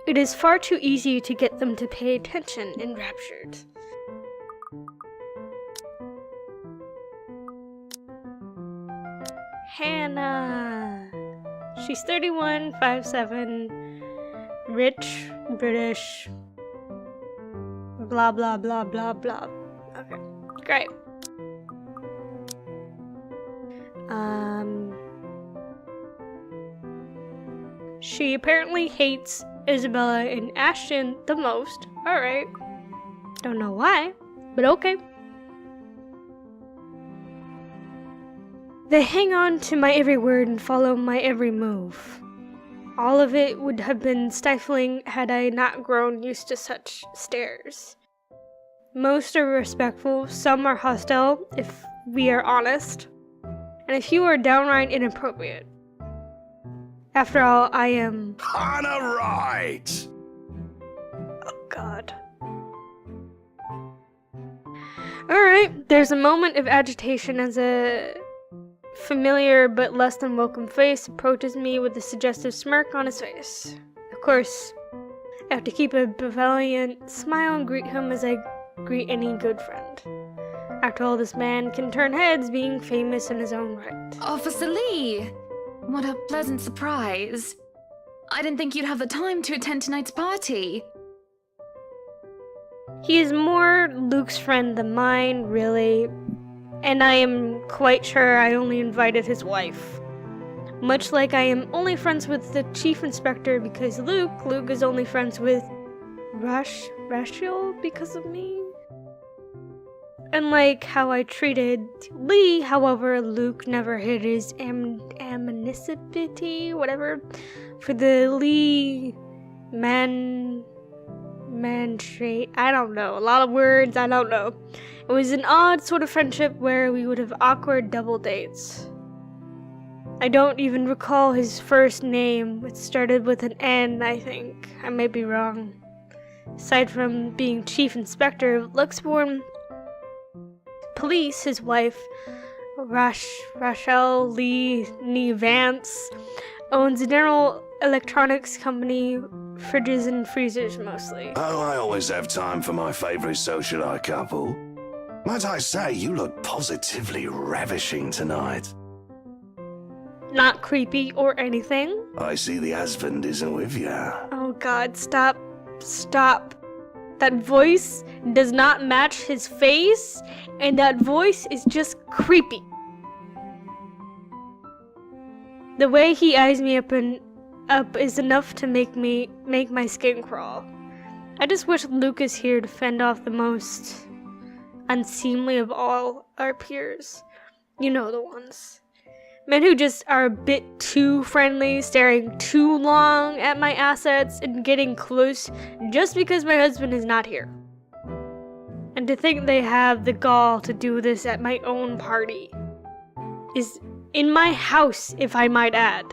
It is far too easy to get them to pay attention enraptured. Hannah. She's 31, 5'7", rich, British, blah blah blah blah blah. Okay, great. She apparently hates Isabella and Ashton the most. Alright. Don't know why, but okay. They hang on to my every word and follow my every move. All of it would have been stifling had I not grown used to such stares. Most are respectful, some are hostile, if we are honest, and a few are downright inappropriate. After all, I am... Kinda right! Oh God. Alright, there's a moment of agitation as a familiar but less than welcome face approaches me with a suggestive smirk on his face. Of course, I have to keep a benevolent smile and greet him as I greet any good friend. After all, this man can turn heads, being famous in his own right. Officer Lee! What a pleasant surprise. I didn't think you'd have the time to attend tonight's party. He is more Luke's friend than mine, really, and I am quite sure I only invited his wife. Much like I am only friends with the chief inspector because Luke is only friends with Rachel because of me. Unlike how I treated Lee, however, Luke never hid his amicity, whatever, for the Lee man trait. I don't know. A lot of words, I don't know. It was an odd sort of friendship where we would have awkward double dates. I don't even recall his first name. It started with an N, I think. I may be wrong. Aside from being chief inspector of Luxembourg Police, his wife, Rachel Lee Nee Vance, owns a General Electronics company, fridges and freezers mostly. Oh, I always have time for my favorite socialite couple. Might I say, you look positively ravishing tonight. Not creepy or anything. I see the husband isn't with you. Oh God, stop. Stop. That voice does not match his face, and that voice is just creepy. The way he eyes me up is enough to make my skin crawl. I just wish Luke is here to fend off the most unseemly of all our peers. You know the ones. Men who just are a bit too friendly, staring too long at my assets, and getting close just because my husband is not here. And to think they have the gall to do this at my own party. Is in my house, if I might add.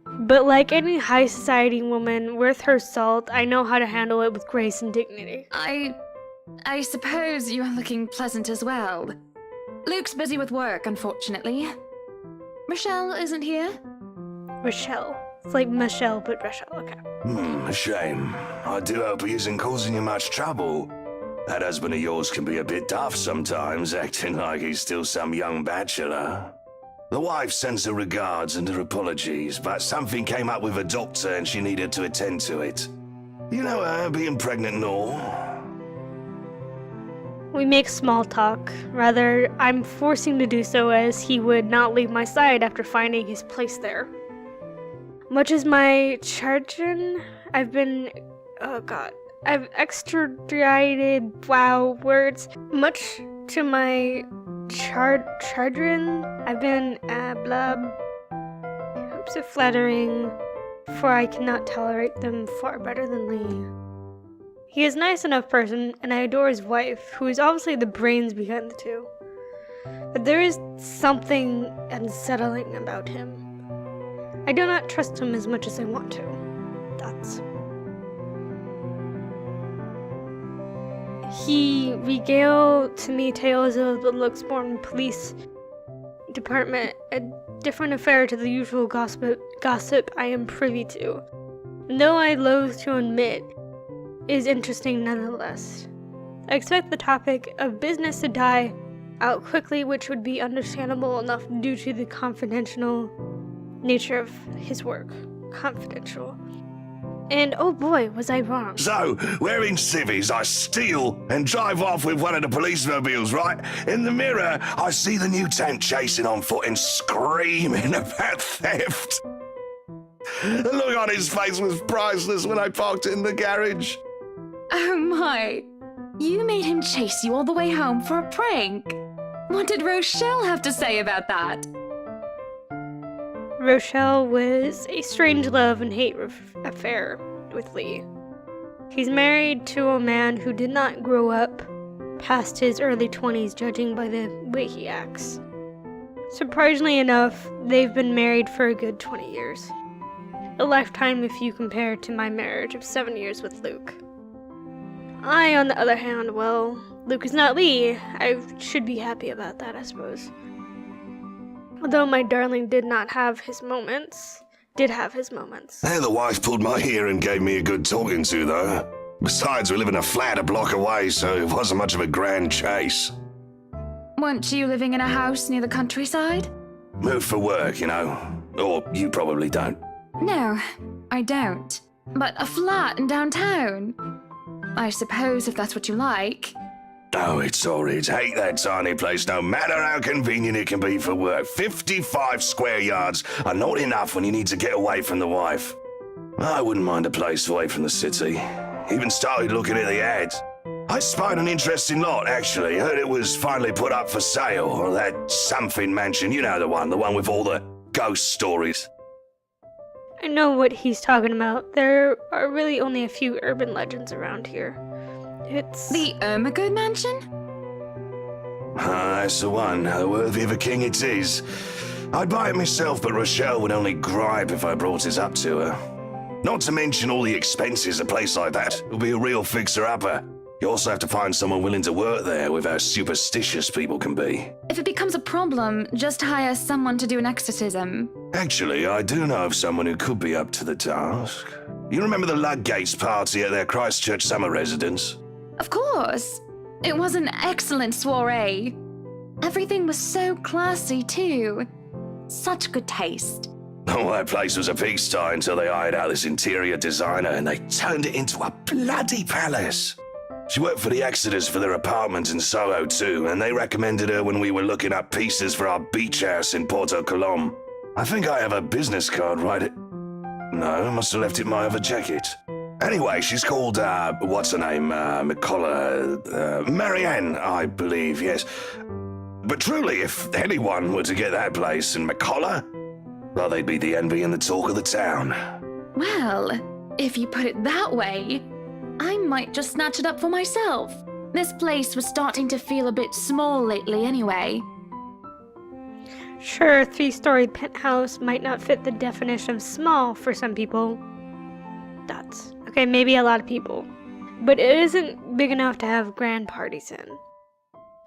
But like any high society woman worth her salt, I know how to handle it with grace and dignity. I suppose you're looking pleasant as well. Luke's busy with work, unfortunately. Rochelle isn't here? Rochelle. It's like Michelle, but Rochelle, okay. A shame. I do hope he isn't causing you much trouble. That husband of yours can be a bit daft sometimes, acting like he's still some young bachelor. The wife sends her regards and her apologies, but something came up with her doctor and she needed to attend to it. You know her, being pregnant and all. We make small talk. Rather, I'm forcing to do so as he would not leave my side after finding his place there. Much as my chagrin, I've extradited, wow, words. Much to my chagrin, I've been, hopes of flattering, for I cannot tolerate them far better than Lee. He is a nice enough person, and I adore his wife, who is obviously the brains behind the two. But there is something unsettling about him. I do not trust him as much as I want to. Thoughts. He regaled to me tales of the Luxembourg police department, a different affair to the usual gossip I am privy to. though I loathe to admit, is interesting nonetheless. I expect the topic of business to die out quickly, which would be understandable enough due to the confidential nature of his work. Confidential. And oh boy, was I wrong. So, wearing civvies, I steal and drive off with one of the police mobiles, right? In the mirror, I see the new tank chasing on foot and screaming about theft. The look on his face was priceless when I parked it in the garage. Oh my. You made him chase you all the way home for a prank. What did Rochelle have to say about that? Rochelle was a strange love and hate affair with Lee. He's married to a man who did not grow up past his early 20s, judging by the way he acts. Surprisingly enough, they've been married for a good 20 years. A lifetime if you compare to my marriage of 7 years with Luke. I, on the other hand, well, Luke is not Lee. I should be happy about that, I suppose. Although my darling did have his moments. Hey, the wife pulled my ear and gave me a good talking to, though. Besides, we live in a flat a block away, so it wasn't much of a grand chase. Weren't you living in a house near the countryside? Moved for work, you know. Or you probably don't. No, I don't. But a flat in downtown. I suppose if that's what you like. Oh, it's horrid. Hate that tiny place, no matter how convenient it can be for work. 55 square yards are not enough when you need to get away from the wife. I wouldn't mind a place away from the city. Even started looking at the ads. I spied an interesting lot, actually. Heard it was finally put up for sale. Or that something mansion, you know the one with all the ghost stories. I know what he's talking about. There are really only a few urban legends around here. It's The Ermagood Mansion? That's the one. Worthy of a king it is. I'd buy it myself, but Rochelle would only gripe if I brought it up to her. Not to mention all the expenses a place like that will be a real fixer-upper. You also have to find someone willing to work there with how superstitious people can be. If it becomes a problem, just hire someone to do an exorcism. Actually, I do know of someone who could be up to the task. You remember the Ludgates party at their Christchurch summer residence? Of course. It was an excellent soiree. Everything was so classy, too. Such good taste. Oh, that place was a pigsty until they hired out this interior designer and they turned it into a bloody palace. She worked for the Exodus for their apartment in Soho too, and they recommended her when we were looking up pieces for our beach house in Porto Colom. I think I have a business card right. No, I must have left it in my other jacket. Anyway, she's called, what's her name? Marianne, I believe, yes. But truly, if anyone were to get that place in McCullough, well, they'd be the envy and the talk of the town. Well, if you put it that way, I might just snatch it up for myself. This place was starting to feel a bit small lately anyway. sure, a 3-story penthouse might not fit the definition of small for some people. That's okay, maybe a lot of people. But it isn't big enough to have grand parties in.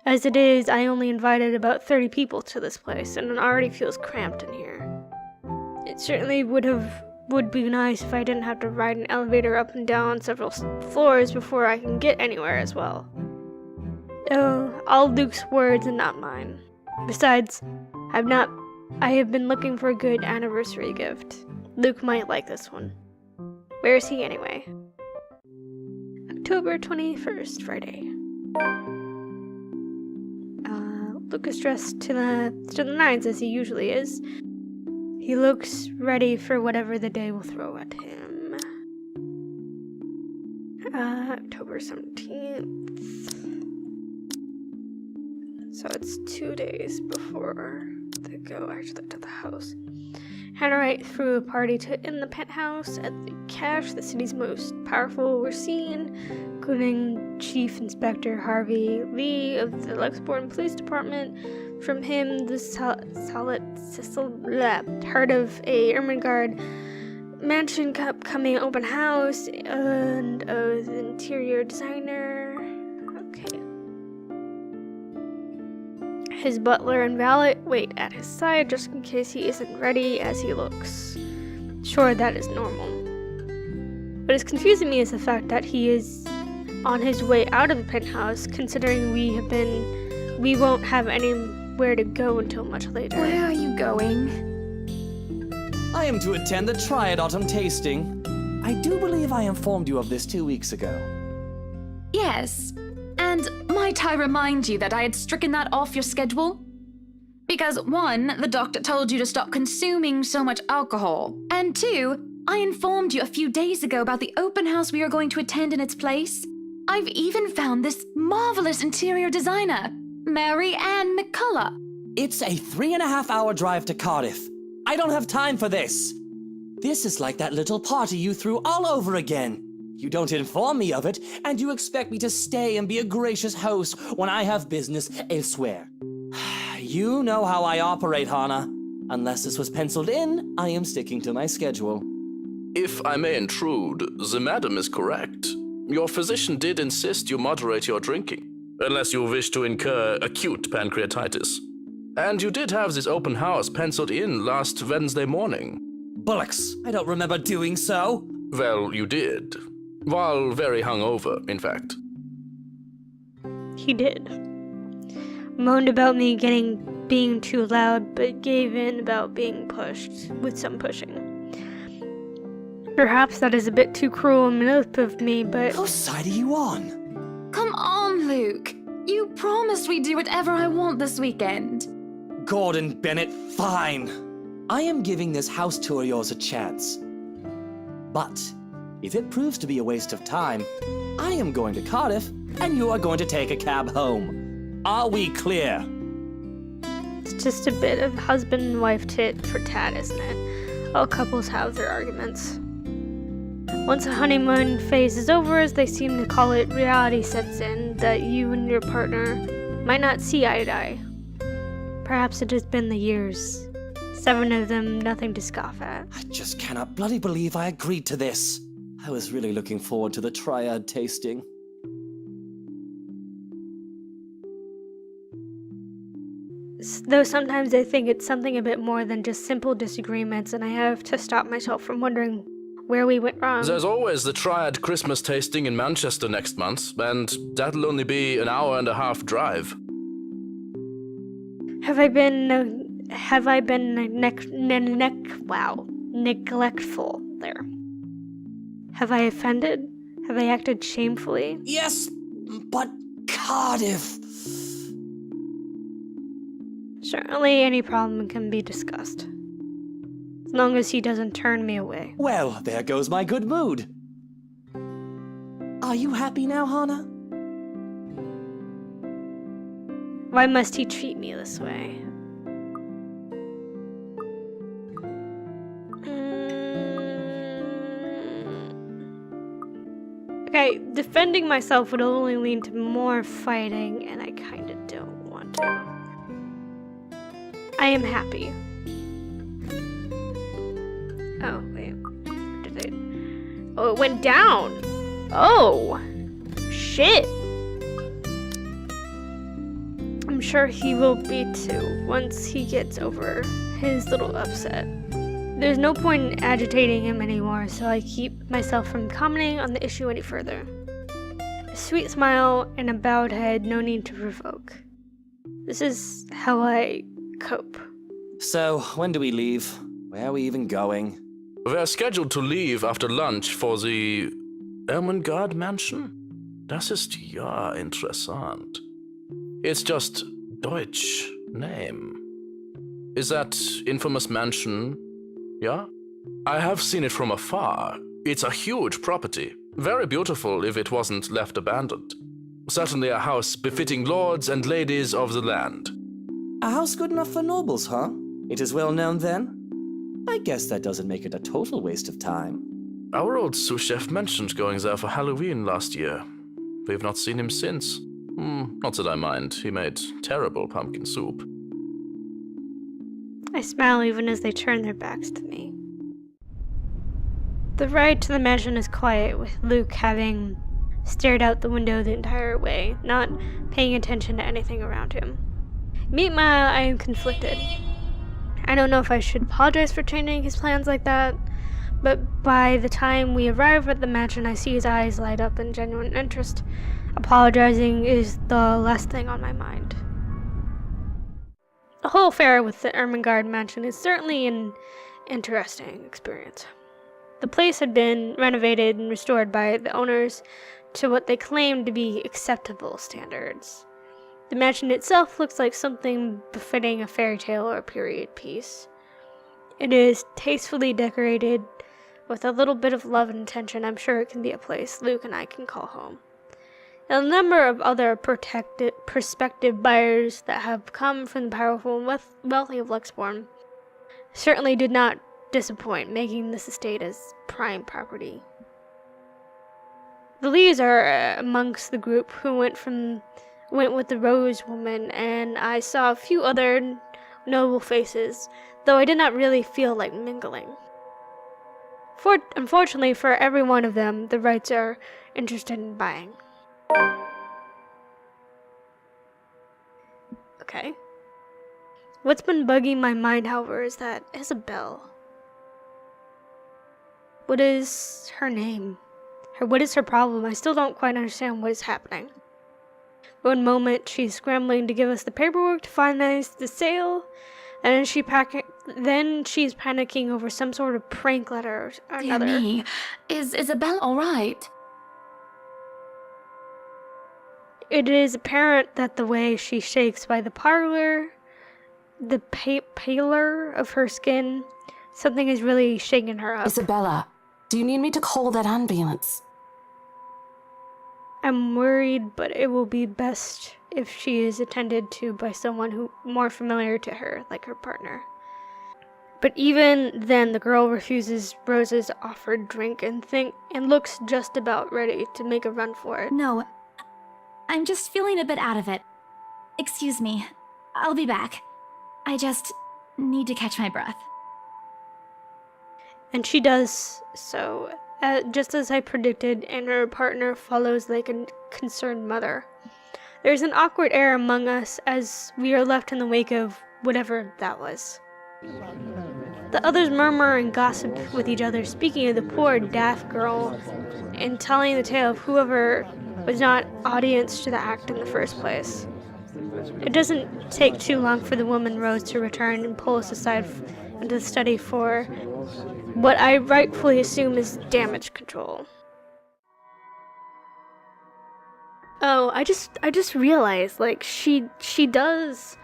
As it is, I only invited about 30 people to this place, and it already feels cramped in here. It certainly would be nice if I didn't have to ride an elevator up and down several floors before I can get anywhere as well. Oh, all Luke's words and not mine. Besides, I have been looking for a good anniversary gift. Luke might like this one. Where is he anyway? October 21st, Friday. Luke is dressed to the nines as he usually is. He looks ready for whatever the day will throw at him. October 17th. So it's 2 days before they go actually to the house. Hannah right threw a party in the penthouse at the cache. The city's most powerful were seen, including Chief Inspector Harvey Lee of the Luxembourg Police Department. From him, the heard of a Ermengarde mansion upcoming open house and the interior designer. Okay. His butler and valet wait at his side just in case he isn't ready as he looks. Sure, that is normal. What is confusing me is the fact that he is on his way out of the penthouse, considering we won't have anywhere to go until much later. Where are you going? I am to attend the Triad Autumn Tasting. I do believe I informed you of this 2 weeks ago. Yes. And might I remind you that I had stricken that off your schedule? Because 1, the doctor told you to stop consuming so much alcohol. And 2, I informed you a few days ago about the open house we are going to attend in its place. I've even found this marvelous interior designer, Mary Ann McCullough. It's a 3.5-hour drive to Cardiff. I don't have time for this. This is like that little party you threw all over again. You don't inform me of it, and you expect me to stay and be a gracious host when I have business elsewhere. You know how I operate, Hannah. Unless this was penciled in, I am sticking to my schedule. If I may intrude, the madam is correct. Your physician did insist you moderate your drinking, unless you wish to incur acute pancreatitis. And you did have this open house penciled in last Wednesday morning. Bullocks, I don't remember doing so. Well, you did. While very hungover, in fact. He did. Moaned about me being too loud, but gave in about being pushed, with some pushing. Perhaps that is a bit too cruel and manipulative of me, but... Whose side are you on? Come on, Luke. You promised we'd do whatever I want this weekend. Gordon Bennett, fine. I am giving this house tour of yours a chance. But if it proves to be a waste of time, I am going to Cardiff, and you are going to take a cab home. Are we clear? It's just a bit of husband and wife tit for tat, isn't it? All couples have their arguments. Once the honeymoon phase is over, as they seem to call it, reality sets in that you and your partner might not see eye to eye. Perhaps it has been the years. 7 of them, nothing to scoff at. I just cannot bloody believe I agreed to this. I was really looking forward to the Triad tasting. Though sometimes I think it's something a bit more than just simple disagreements, and I have to stop myself from wondering where we went wrong. There's always the Triad Christmas tasting in Manchester next month, and that'll only be an 1.5-hour drive. Have I been neglectful there? Have I offended? Have I acted shamefully? Yes, but Cardiff. Certainly any problem can be discussed. As long as he doesn't turn me away. Well, there goes my good mood. Are you happy now, Hannah? Why must he treat me this way? Okay, defending myself would only lead to more fighting, and I kinda don't want to. I am happy. Oh, wait. Where did it? Oh, it went down! Oh! Shit! I'm sure he will be too, once he gets over his little upset. There's no point in agitating him anymore, so I keep myself from commenting on the issue any further. A sweet smile and a bowed head, no need to provoke. This is how I cope. So, when do we leave? Where are we even going? We're scheduled to leave after lunch for the Ermengarde Mansion. Das ist ja interessant. It's just Deutsch name. Is that infamous mansion? Yeah? I have seen it from afar. It's a huge property. Very beautiful if it wasn't left abandoned. Certainly a house befitting lords and ladies of the land. A house good enough for nobles, huh? It is well known then? I guess that doesn't make it a total waste of time. Our old sous chef mentioned going there for Halloween last year. We've not seen him since. Not that I mind. He made terrible pumpkin soup. I smile even as they turn their backs to me. The ride to the mansion is quiet, with Luke having stared out the window the entire way, not paying attention to anything around him. Meanwhile, I am conflicted. I don't know if I should apologize for changing his plans like that, but by the time we arrive at the mansion, I see his eyes light up in genuine interest. Apologizing is the last thing on my mind. The whole affair with the Ermengarde mansion is certainly an interesting experience. The place had been renovated and restored by the owners to what they claimed to be acceptable standards. The mansion itself looks like something befitting a fairy tale or a period piece. It is tastefully decorated with a little bit of love and attention. I'm sure it can be a place Luke and I can call home. A number of other prospective buyers that have come from the powerful and wealthy of Luxborn certainly did not disappoint, making this estate as prime property. The Lees are amongst the group who went with the Rose woman, and I saw a few other noble faces, though I did not really feel like mingling. Unfortunately for every one of them, the Wrights are interested in buying. Okay. What's been bugging my mind, however, is that Isabel. What is her name? What is her problem? I still don't quite understand what is happening. One moment, she's scrambling to give us the paperwork to finalize the sale, and then she's panicking over some sort of prank letter or another. Dear me, is Isabel all right? It is apparent that the way she shakes by the parlor, the pallor of her skin, something is really shaking her up. Isabella, do you need me to call that ambulance? I'm worried, but it will be best if she is attended to by someone who more familiar to her, like her partner. But even then, the girl refuses Rose's offered drink and looks just about ready to make a run for it. No, I'm just feeling a bit out of it. Excuse me, I'll be back. I just need to catch my breath. And she does so, just as I predicted, and her partner follows like a concerned mother. There's an awkward air among us as we are left in the wake of whatever that was. The others murmur and gossip with each other, speaking of the poor daft girl and telling the tale of whoever was not audience to the act in the first place. It doesn't take too long for the woman Rose to return and pull us aside into the study for what I rightfully assume is damage control. Oh, I just realized, like, she does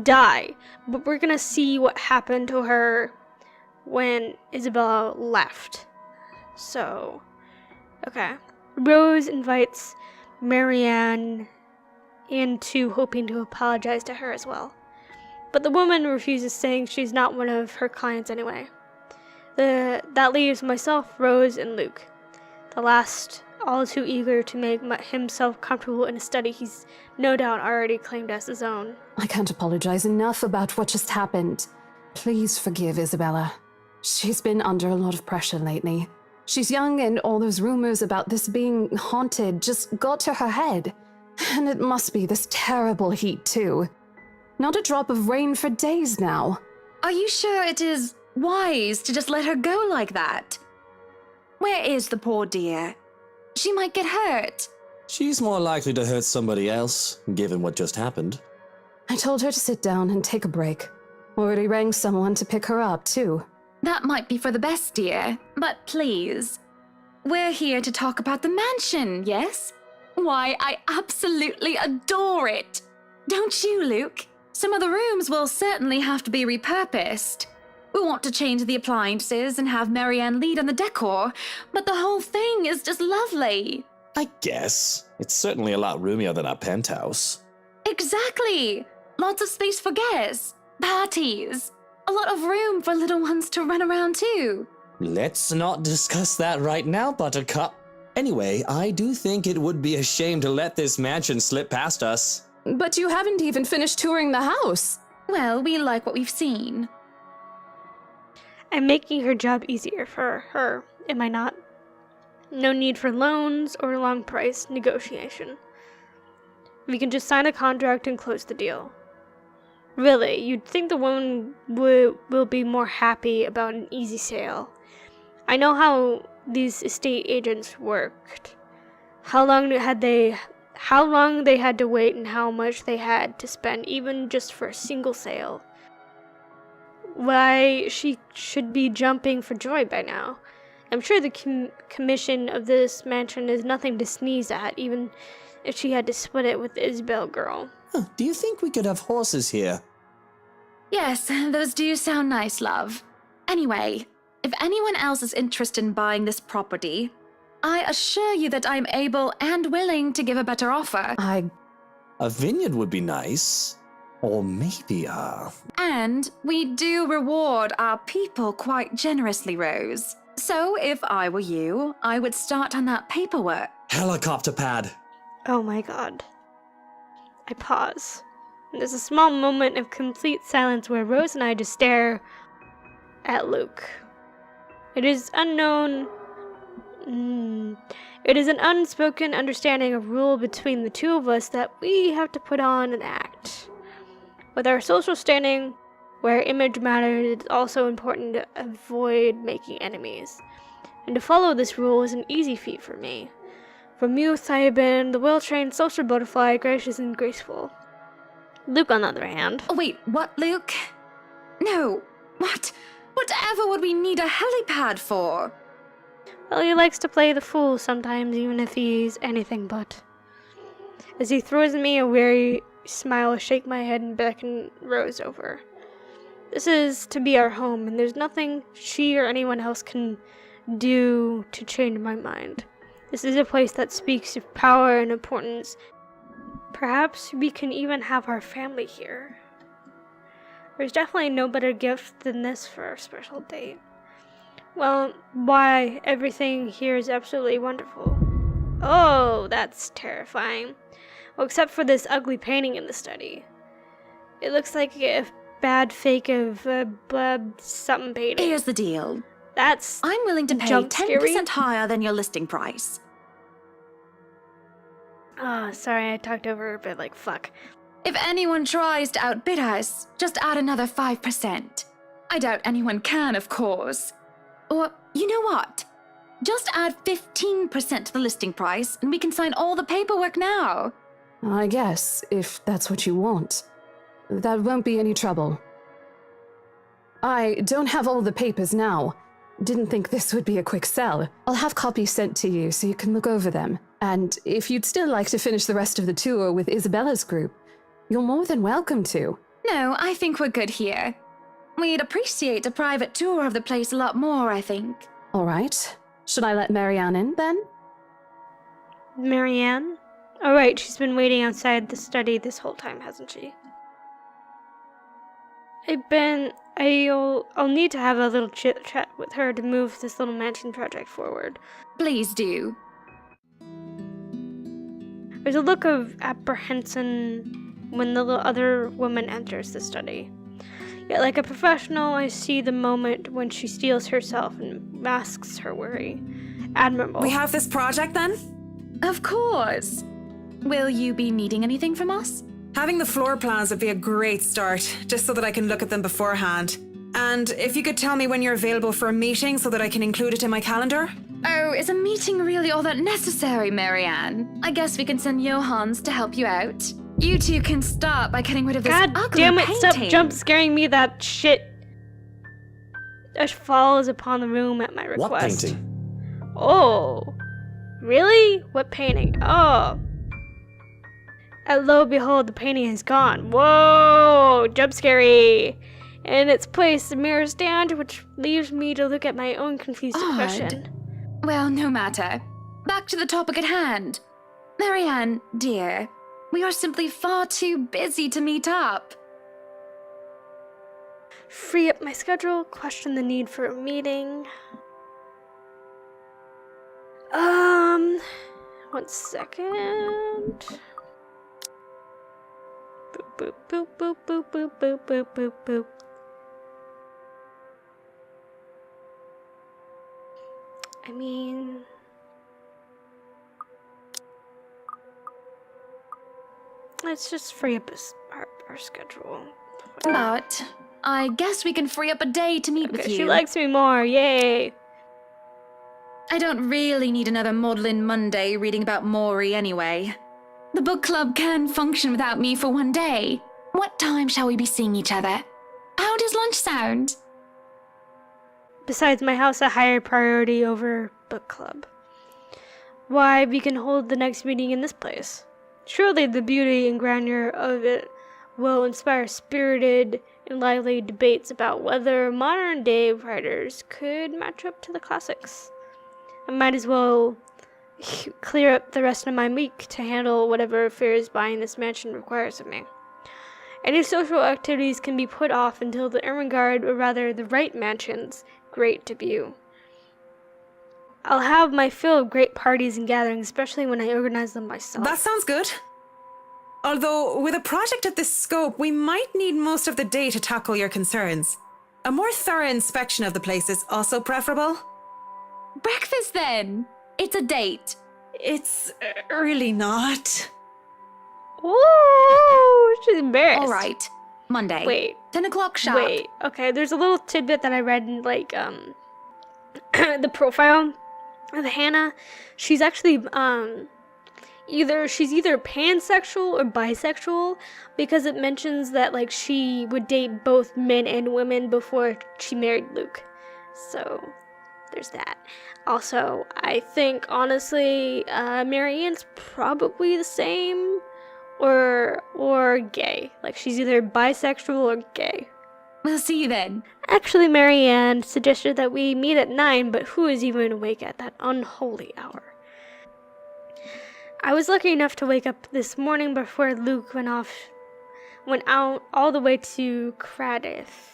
die, but we're gonna see what happened to her when Isabella left. So, okay. Rose invites Marianne into, hoping to apologize to her as well. But the woman refuses, saying she's not one of her clients anyway. That leaves myself, Rose, and Luke. The last, all too eager to make himself comfortable in a study he's no doubt already claimed as his own. I can't apologize enough about what just happened. Please forgive Isabella. She's been under a lot of pressure lately. She's young, and all those rumors about this being haunted just got to her head. And it must be this terrible heat, too. Not a drop of rain for days now. Are you sure it is wise to just let her go like that? Where is the poor dear? She might get hurt. She's more likely to hurt somebody else, given what just happened. I told her to sit down and take a break. Already rang someone to pick her up, too. That might be for the best, dear. But please, we're here to talk about the mansion, yes? Why, I absolutely adore it. Don't you, Luke? Some of the rooms will certainly have to be repurposed. We want to change the appliances and have Marianne lead on the decor, but the whole thing is just lovely. I guess. It's certainly a lot roomier than our penthouse. Exactly. Lots of space for guests, parties, a lot of room for little ones to run around too. Let's not discuss that right now, Buttercup. Anyway, I do think it would be a shame to let this mansion slip past us. But you haven't even finished touring the house. Well, we like what we've seen. I'm making her job easier for her, am I not? No need for loans or long price negotiation. We can just sign a contract and close the deal. Really, you'd think the woman will be more happy about an easy sale. I know how these estate agents worked. How long they had to wait and how much they had to spend even just for a single sale. Why, she should be jumping for joy by now. I'm sure the commission of this mansion is nothing to sneeze at, even if she had to split it with the Isabel girl. Do you think we could have horses here? Yes, those do sound nice, love. Anyway, if anyone else is interested in buying this property, I assure you that I'm able and willing to give a better offer. A vineyard would be nice. Or maybe And we do reward our people quite generously, Rose. So if I were you, I would start on that paperwork. helicopter pad. Oh my god. I pause. There's a small moment of complete silence where Rose and I just stare at Luke. It is unknown. It is an unspoken understanding of rule between the two of us that we have to put on and act. With our social standing, where image matters, it's also important to avoid making enemies. And to follow this rule is an easy feat for me. From youth, I have been the well-trained social butterfly, gracious and graceful. Luke, on the other hand. Oh, wait, what, Luke? No, what? Whatever would we need a helipad for? Well, he likes to play the fool sometimes, even if he's anything but. As he throws me a weary smile, I shake my head and beckon Rose over. This is to be our home, and there's nothing she or anyone else can do to change my mind. This is a place that speaks of power and importance. Perhaps we can even have our family here. There's definitely no better gift than this for a special date. Well, why, everything here is absolutely wonderful. Oh, that's terrifying. Well, except for this ugly painting in the study. It looks like a bad fake of something painting. Here's the deal. That's I'm willing to pay jump 10% scary. higher than your listing price. Oh, sorry, I talked over a bit like fuck. If anyone tries to outbid us, just add another 5%. I doubt anyone can, of course. Or, you know what? Just add 15% to the listing price, and we can sign all the paperwork now. I guess, if that's what you want. That won't be any trouble. I don't have all the papers now. Didn't think this would be a quick sell. I'll have copies sent to you so you can look over them. And if you'd still like to finish the rest of the tour with Isabella's group, you're more than welcome to. No, I think we're good here. We'd appreciate a private tour of the place a lot more, I think. All right. Should I let Marianne in, then? Marianne? Oh right, she's been waiting outside the study this whole time, hasn't she? I'll need to have a little chit chat with her to move this little mansion project forward. Please do. There's a look of apprehension when the other woman enters the study. Yet like a professional, I see the moment when she steels herself and masks her worry. Admirable. We have this project then? Of course. Will you be needing anything from us? Having the floor plans would be a great start, just so that I can look at them beforehand. And if you could tell me when you're available for a meeting so that I can include it in my calendar? Oh, is a meeting really all that necessary, Marianne? I guess we can send Johans to help you out. You two can start by getting rid of this God ugly damn it, painting. stop jump scaring me, that shit just falls upon the room at my request. What painting? Oh, really? What painting? Oh. And lo behold, the painting is gone. Whoa, jump scary. In its place, the mirror stands, which leaves me to look at my own confused expression. Well, no matter. Back to the topic at hand. Marianne, dear, we are simply far too busy to meet up. Free up my schedule, question the need for a meeting. 1 second. Boop, boop, boop, boop, boop, boop, boop, boop, boop. I mean... let's just free up our schedule. But I guess we can free up a day to meet with Okay, you. she likes me more. Yay. I don't really need another Maudlin Monday reading about Maury anyway. The book club can function without me for one day. What time shall we be seeing each other? How does lunch sound? Besides my house a higher priority over book club. Why, we can hold the next meeting in this place. Surely the beauty and grandeur of it will inspire spirited and lively debates about whether modern day writers could match up to the classics. I might as well clear up the rest of my week to handle whatever affairs buying this mansion requires of me. Any social activities can be put off until the Ermengarde, or rather the Wright mansion's great debut. I'll have my fill of great parties and gatherings, especially when I organize them myself. That sounds good. Although, with a project of this scope, we might need most of the day to tackle your concerns. A more thorough inspection of the place is also preferable. Breakfast then! It's a date. It's really not. Ooh, she's embarrassed. All right. Monday. Wait. 10 o'clock sharp. Wait, okay, there's a little tidbit that I read in, like, the profile of Hannah. She's actually, either pansexual or bisexual, because it mentions that, like, she would date both men and women before she married Luke. So, there's that. Also, I think, honestly, Marianne's probably the same, or gay. Like, she's either bisexual or gay. We'll see you then. Actually, Marianne suggested that we meet at 9, but who is even awake at that unholy hour? I was lucky enough to wake up this morning before Luke went out all the way to Cardiff.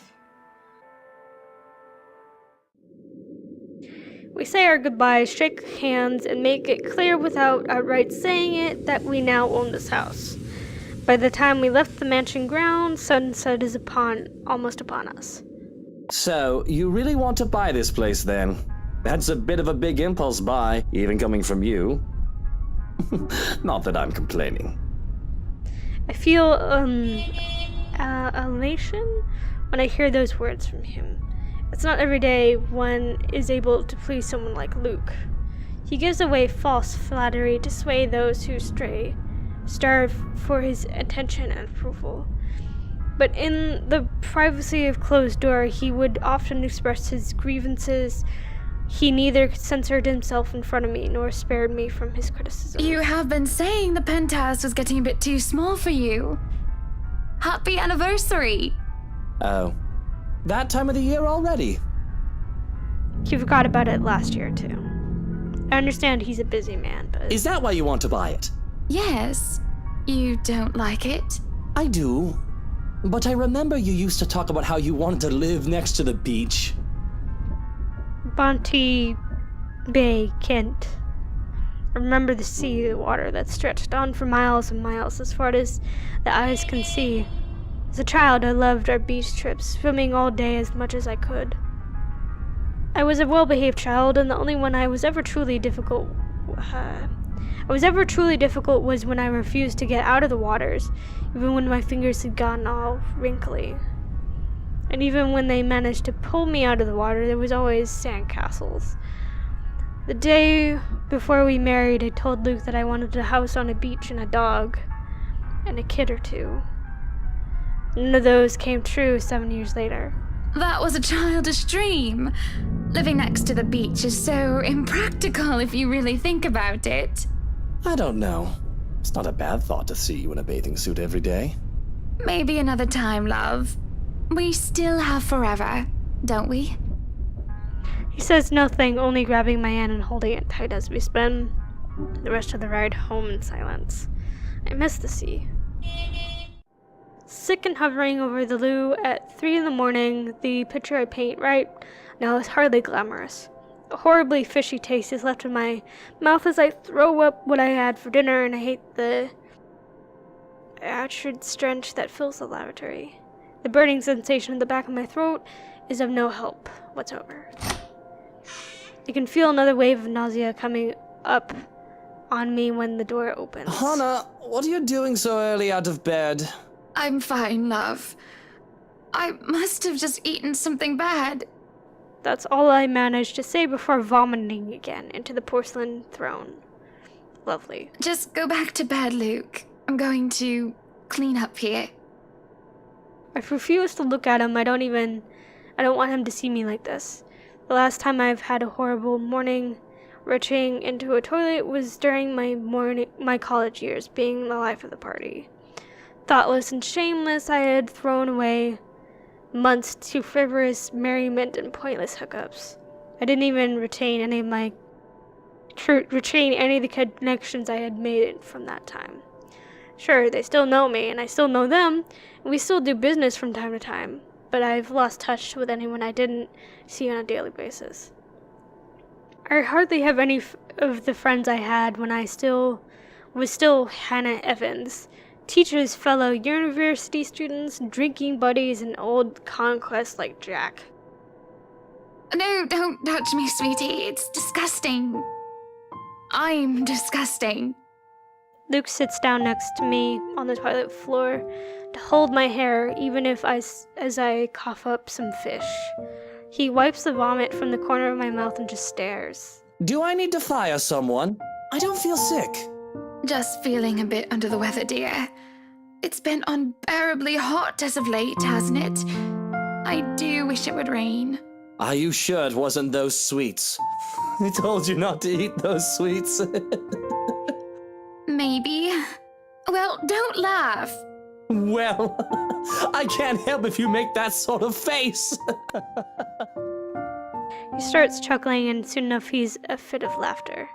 We say our goodbyes, shake hands, and make it clear without outright saying it that we now own this house. By the time we left the mansion grounds, sunset is almost upon us. So, you really want to buy this place then? That's a bit of a big impulse buy, even coming from you. Not that I'm complaining. I feel, elation when I hear those words from him. It's not every day one is able to please someone like Luke. He gives away false flattery to sway those who starve for his attention and approval. But in the privacy of closed door, he would often express his grievances. He neither censored himself in front of me nor spared me from his criticism. You have been saying the penthouse was getting a bit too small for you. Happy anniversary! Oh. That time of the year already? He forgot about it last year, too. I understand he's a busy man, but... Is that why you want to buy it? Yes. You don't like it? I do. But I remember you used to talk about how you wanted to live next to the beach. Bounty Bay, Kent. I remember the sea, the water that stretched on for miles and miles as far as the eyes can see. As a child, I loved our beach trips, swimming all day as much as I could. I was a well-behaved child, and the only one I was ever truly difficult was when I refused to get out of the waters, even when my fingers had gotten all wrinkly. And even when they managed to pull me out of the water, there was always sandcastles. The day before we married, I told Luke that I wanted a house on a beach and a dog, and a kid or two. None of those came true 7 years later. That was a childish dream. Living next to the beach is so impractical if you really think about it. I don't know. It's not a bad thought to see you in a bathing suit every day. Maybe another time, love. We still have forever, don't we? He says nothing, only grabbing my hand and holding it tight as we spend the rest of the ride home in silence. I miss the sea. Sick and hovering over the loo at 3 a.m, the picture I paint right now is hardly glamorous. A horribly fishy taste is left in my mouth as I throw up what I had for dinner, and I hate the acrid stench that fills the lavatory. The burning sensation in the back of my throat is of no help whatsoever. I can feel another wave of nausea coming up on me when the door opens. Hannah, what are you doing so early out of bed? I'm fine, love. I must have just eaten something bad. That's all I managed to say before vomiting again into the porcelain throne. Lovely. Just go back to bed, Luke. I'm going to clean up here. I refuse to look at him. I don't want him to see me like this. The last time I've had a horrible morning retching into a toilet was during my college years, being the life of the party. Thoughtless and shameless, I had thrown away months to frivolous merriment and pointless hookups. I didn't even retain any of the connections I had made from that time. Sure, they still know me, and I still know them, and we still do business from time to time, but I've lost touch with anyone I didn't see on a daily basis. I hardly have any of the friends I had when I was still Hannah Evans. Teachers, fellow university students, drinking buddies, and old conquests like Jack. No, don't touch me, sweetie. It's disgusting. I'm disgusting. Luke sits down next to me on the toilet floor to hold my hair, even if as I cough up some fish. He wipes the vomit from the corner of my mouth and just stares. Do I need to fire someone? I don't feel sick. Just feeling a bit under the weather, dear. It's been unbearably hot as of late, hasn't it? I do wish it would rain. Are you sure it wasn't those sweets? I told you not to eat those sweets. Maybe. Well, don't laugh. Well, I can't help if you make that sort of face. He starts chuckling, and soon enough he's a fit of laughter.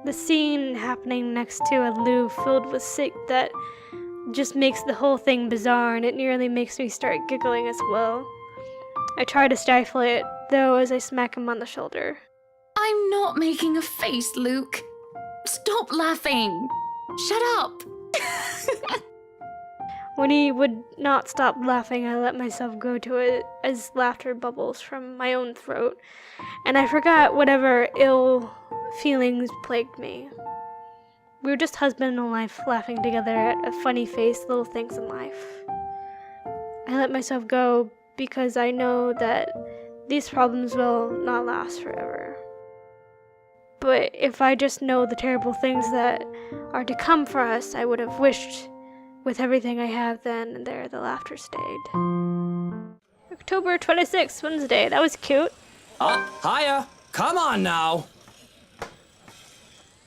The scene happening next to a loo filled with sick that just makes the whole thing bizarre, and it nearly makes me start giggling as well. I try to stifle it, though, as I smack him on the shoulder. I'm not making a face, Luke. Stop laughing. Shut up. When he would not stop laughing, I let myself go to it as laughter bubbles from my own throat, and I forgot whatever ill feelings plagued me. We were just husband and wife laughing together at a funny-faced little things in life. I let myself go because I know that these problems will not last forever. But if I just know the terrible things that are to come for us, I would have wished with everything I have then and there the laughter stayed. October 26th, Wednesday. That was cute. Hiya. Come on now.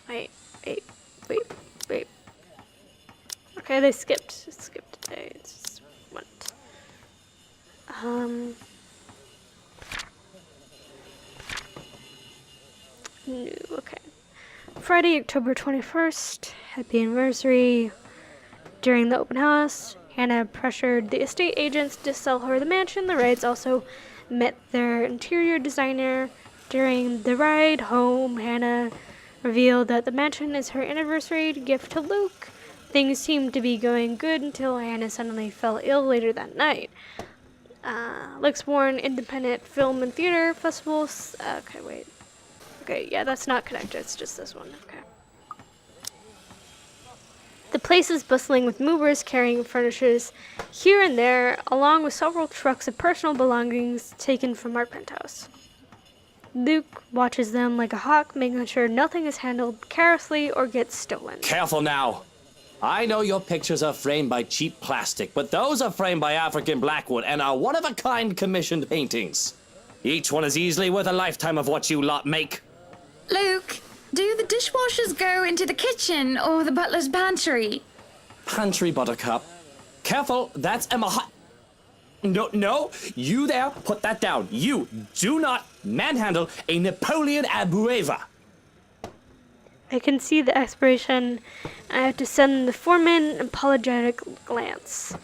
Wait. Okay, they skipped a day. It's just what? No, okay. Friday, October 21st. Happy anniversary. During the open house, Hannah pressured the estate agents to sell her the mansion. The Wrights also met their interior designer. During the ride home, Hannah revealed that the mansion is her anniversary gift to Luke. Things seemed to be going good until Hannah suddenly fell ill later that night. Luke's Warren Independent Film and Theater Festivals. Okay, yeah, that's not connected. It's just this one. Okay. The place is bustling with movers carrying furnitures here and there, along with several trucks of personal belongings taken from our penthouse. Luke watches them like a hawk, making sure nothing is handled carelessly or gets stolen. Careful now. I know your pictures are framed by cheap plastic, but those are framed by African blackwood and are one-of-a-kind commissioned paintings. Each one is easily worth a lifetime of what you lot make. Luke, do the dishwashers go into the kitchen or the butler's pantry? Pantry, Buttercup. Careful, that's Emma No, you there, put that down. You do not manhandle a Napoleon Abueva. I can see the expiration, and I have to send the foreman an apologetic glance.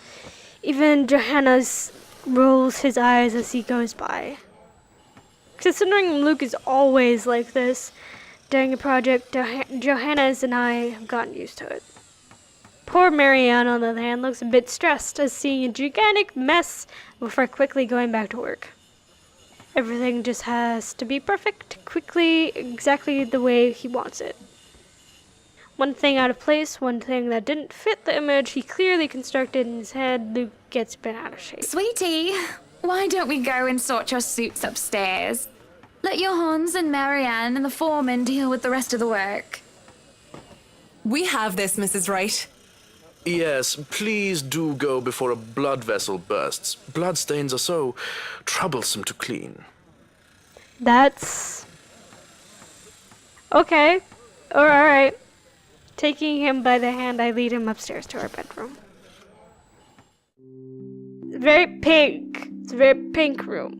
Even Johannes rolls his eyes as he goes by. Considering Luke is always like this during a project, Johannes and I have gotten used to it. Poor Marianne, on the other hand, looks a bit stressed as seeing a gigantic mess before quickly going back to work. Everything just has to be perfect, quickly, exactly the way he wants it. One thing out of place, one thing that didn't fit the image he clearly constructed in his head. Luke gets bent out of shape. Sweetie, why don't we go and sort your suits upstairs? Let your Hans and Marianne and the foreman deal with the rest of the work. We have this, Mrs. Wright. Yes, please do go before a blood vessel bursts. Blood stains are so troublesome to clean. That's... okay. Alright. Taking him by the hand, I lead him upstairs to our bedroom. It's very pink. It's a very pink room.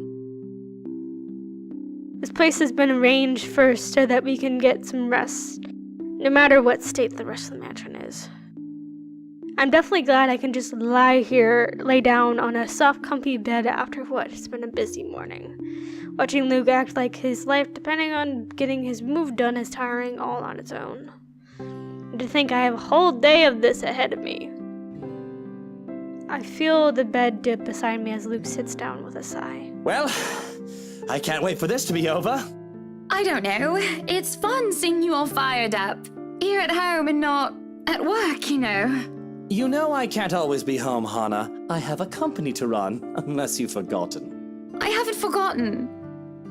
This place has been arranged first so that we can get some rest, no matter what state the rest of the mansion is. I'm definitely glad I can just lay down on a soft, comfy bed after what has been a busy morning. Watching Luke act like his life, depending on getting his move done, is tiring all on its own. And to think I have a whole day of this ahead of me. I feel the bed dip beside me as Luke sits down with a sigh. Well, I can't wait for this to be over. I don't know. It's fun seeing you all fired up. Here at home and not at work, you know. You know I can't always be home, Hannah. I have a company to run, unless you've forgotten. I haven't forgotten.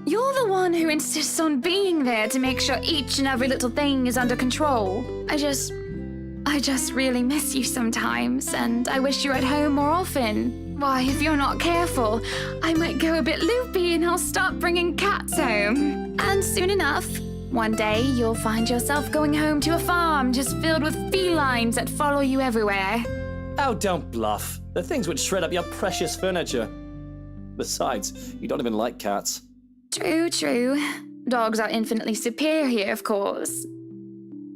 You're the one who insists on being there to make sure each and every little thing is under control. I just really miss you sometimes, and I wish you were at home more often. Why, if you're not careful, I might go a bit loopy and I'll start bringing cats home. And soon enough, one day you'll find yourself going home to a farm just filled with felines that follow you everywhere. Oh, don't bluff. The things would shred up your precious furniture. Besides, you don't even like cats. True, true. Dogs are infinitely superior, of course.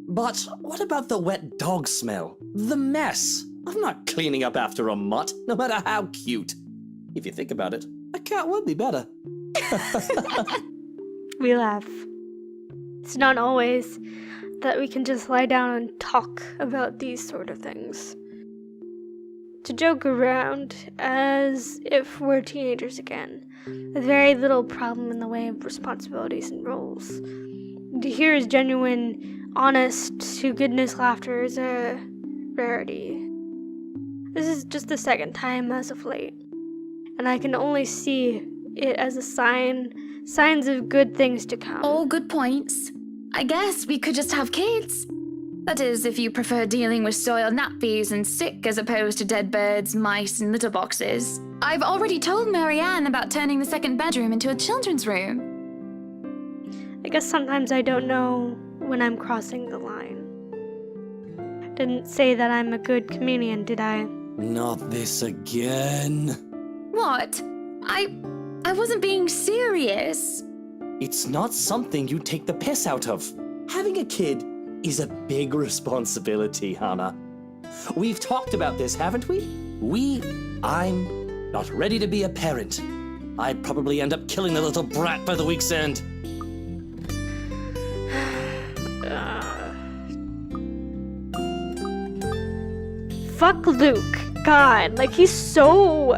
But what about the wet dog smell? The mess? I'm not cleaning up after a mutt, no matter how cute. If you think about it, a cat would be better. We laugh. It's not always that we can just lie down and talk about these sort of things. To joke around as if we're teenagers again, with very little problem in the way of responsibilities and roles. To hear his genuine, honest, to goodness laughter is a rarity. This is just the second time as of late, and I can only see it as a signs of good things to come. All good points. I guess we could just have kids. That is, if you prefer dealing with soiled nappies and sick as opposed to dead birds, mice, and litter boxes. I've already told Marianne about turning the second bedroom into a children's room. I guess sometimes I don't know when I'm crossing the line. Didn't say that I'm a good comedian, did I? Not this again. What? I wasn't being serious. It's not something you take the piss out of. Having a kid is a big responsibility, Hannah. We've talked about this, haven't we? I'm not ready to be a parent. I'd probably end up killing the little brat by the week's end. Fuck Luke. God, like he's so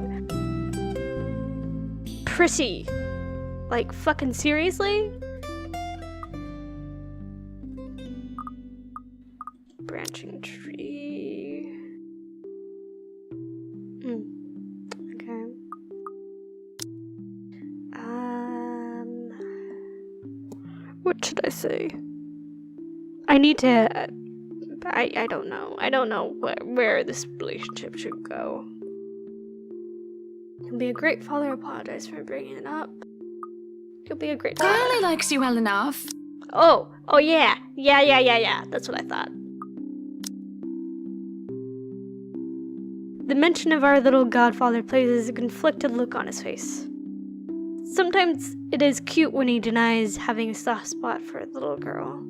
pretty. Like fucking seriously? Branching tree. Okay. What should I say? I need to. I don't know. I don't know where this relationship should go. He'll be a great father. I apologize for bringing it up. He'll be a great father. Carly likes you well enough. Oh yeah. Yeah. That's what I thought. The mention of our little godfather places a conflicted look on his face. Sometimes it is cute when he denies having a soft spot for a little girl.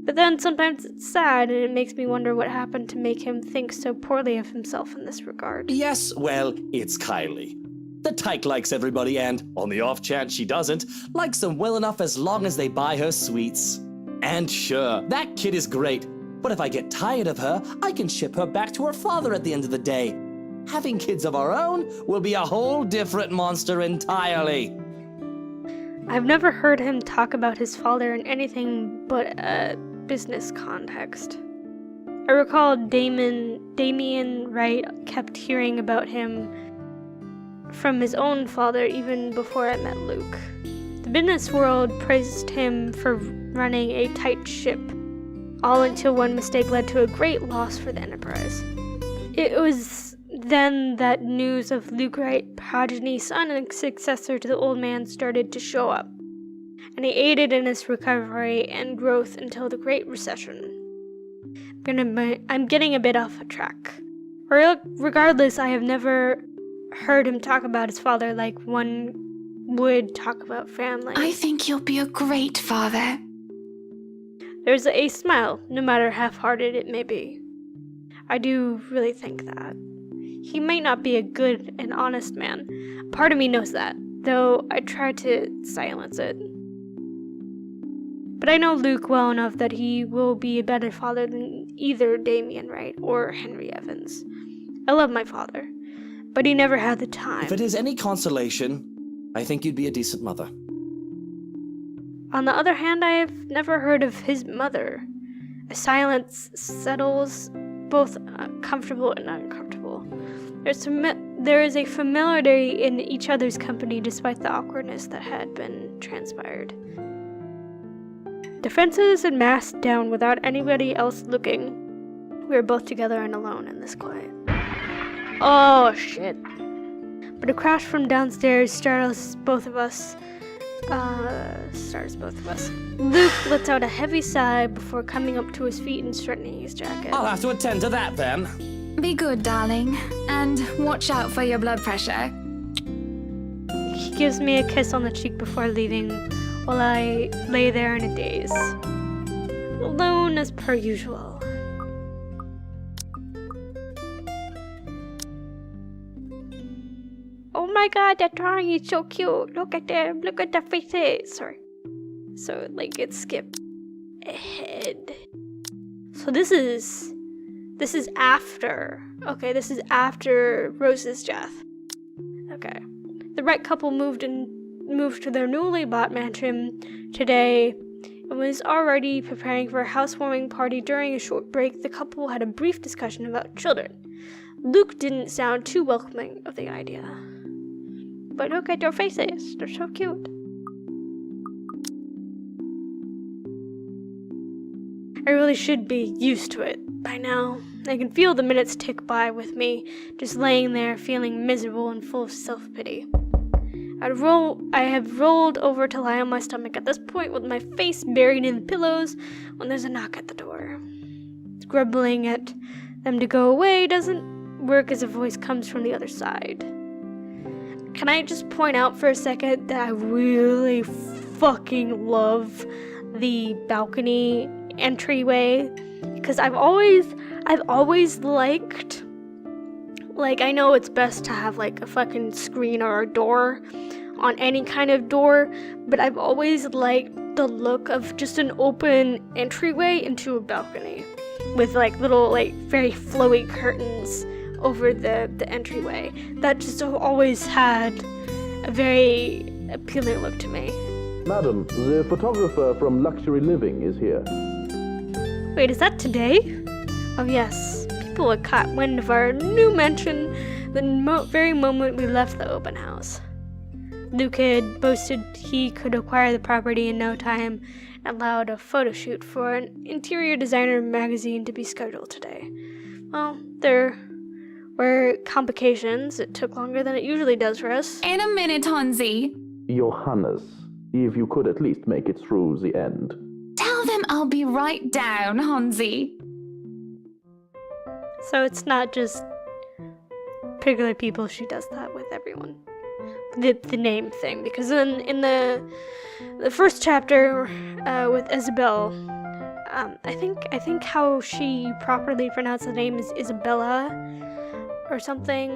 But then sometimes it's sad, and it makes me wonder what happened to make him think so poorly of himself in this regard. Yes, well, it's Kylie. The tyke likes everybody and, on the off chance she doesn't, likes them well enough as long as they buy her sweets. And sure, that kid is great, but if I get tired of her, I can ship her back to her father at the end of the day. Having kids of our own will be a whole different monster entirely. I've never heard him talk about his father in anything but a business context. I recall Damien Wright kept hearing about him from his own father even before I met Luke. The business world praised him for running a tight ship, all until one mistake led to a great loss for the Enterprise. It was then that news of Luke Wright, progeny, son, and successor to the old man started to show up, and he aided in his recovery and growth until the Great Recession. I'm getting a bit off track. Regardless, I have never heard him talk about his father like one would talk about family. I think you'll be a great father. There's a smile, no matter half-hearted it may be. I do really think that. He might not be a good and honest man. Part of me knows that, though I try to silence it. But I know Luke well enough that he will be a better father than either Damien Wright or Henry Evans. I love my father, but he never had the time. If it is any consolation, I think you'd be a decent mother. On the other hand, I have never heard of his mother. A silence settles, both comfortable and uncomfortable. There is a familiarity in each other's company despite the awkwardness that had been transpired. Defenses and masks down without anybody else looking. We were both together and alone in this quiet. Oh, shit. But a crash from downstairs startles both of us. Luke lets out a heavy sigh before coming up to his feet and straightening his jacket. I'll have to attend to that then. Be good, darling, and watch out for your blood pressure. He gives me a kiss on the cheek before leaving, while I lay there in a daze. Alone as per usual. Oh my god, that drawing is so cute. Look at them. Look at the faces. Sorry. So, it skipped ahead. So this is after. Okay, this is after Rose's death. Okay. The Wright couple moved to their newly bought mansion today and was already preparing for a housewarming party. During a short break, the couple had a brief discussion about children. Luke didn't sound too welcoming of the idea. But look at their faces. They're so cute. I really should be used to it by now. I can feel the minutes tick by with me just laying there feeling miserable and full of self-pity. I have rolled over to lie on my stomach at this point with my face buried in the pillows when there's a knock at the door. Grumbling at them to go away doesn't work as a voice comes from the other side. Can I just point out for a second that I really fucking love the balcony entryway? Because I've always liked, I know it's best to have a fucking screen or a door on any kind of door, but I've always liked the look of just an open entryway into a balcony with little very flowy curtains over the entryway. That just always had a very appealing look to me. Madam, the photographer from Luxury Living is here. Wait, is that today? Oh yes, people had caught wind of our new mansion the very moment we left the open house. Luke had boasted he could acquire the property in no time and allowed a photo shoot for an interior designer magazine to be scheduled today. Well, there were complications. It took longer than it usually does for us. In a minute, Hansi. Johannes, if you could at least make it through the end. Tell them I'll be right down, Hansi. So it's not just regular people, she does that with everyone. The name thing, because in the first chapter with Isabel, I think how she properly pronounced the name is Isabella or something,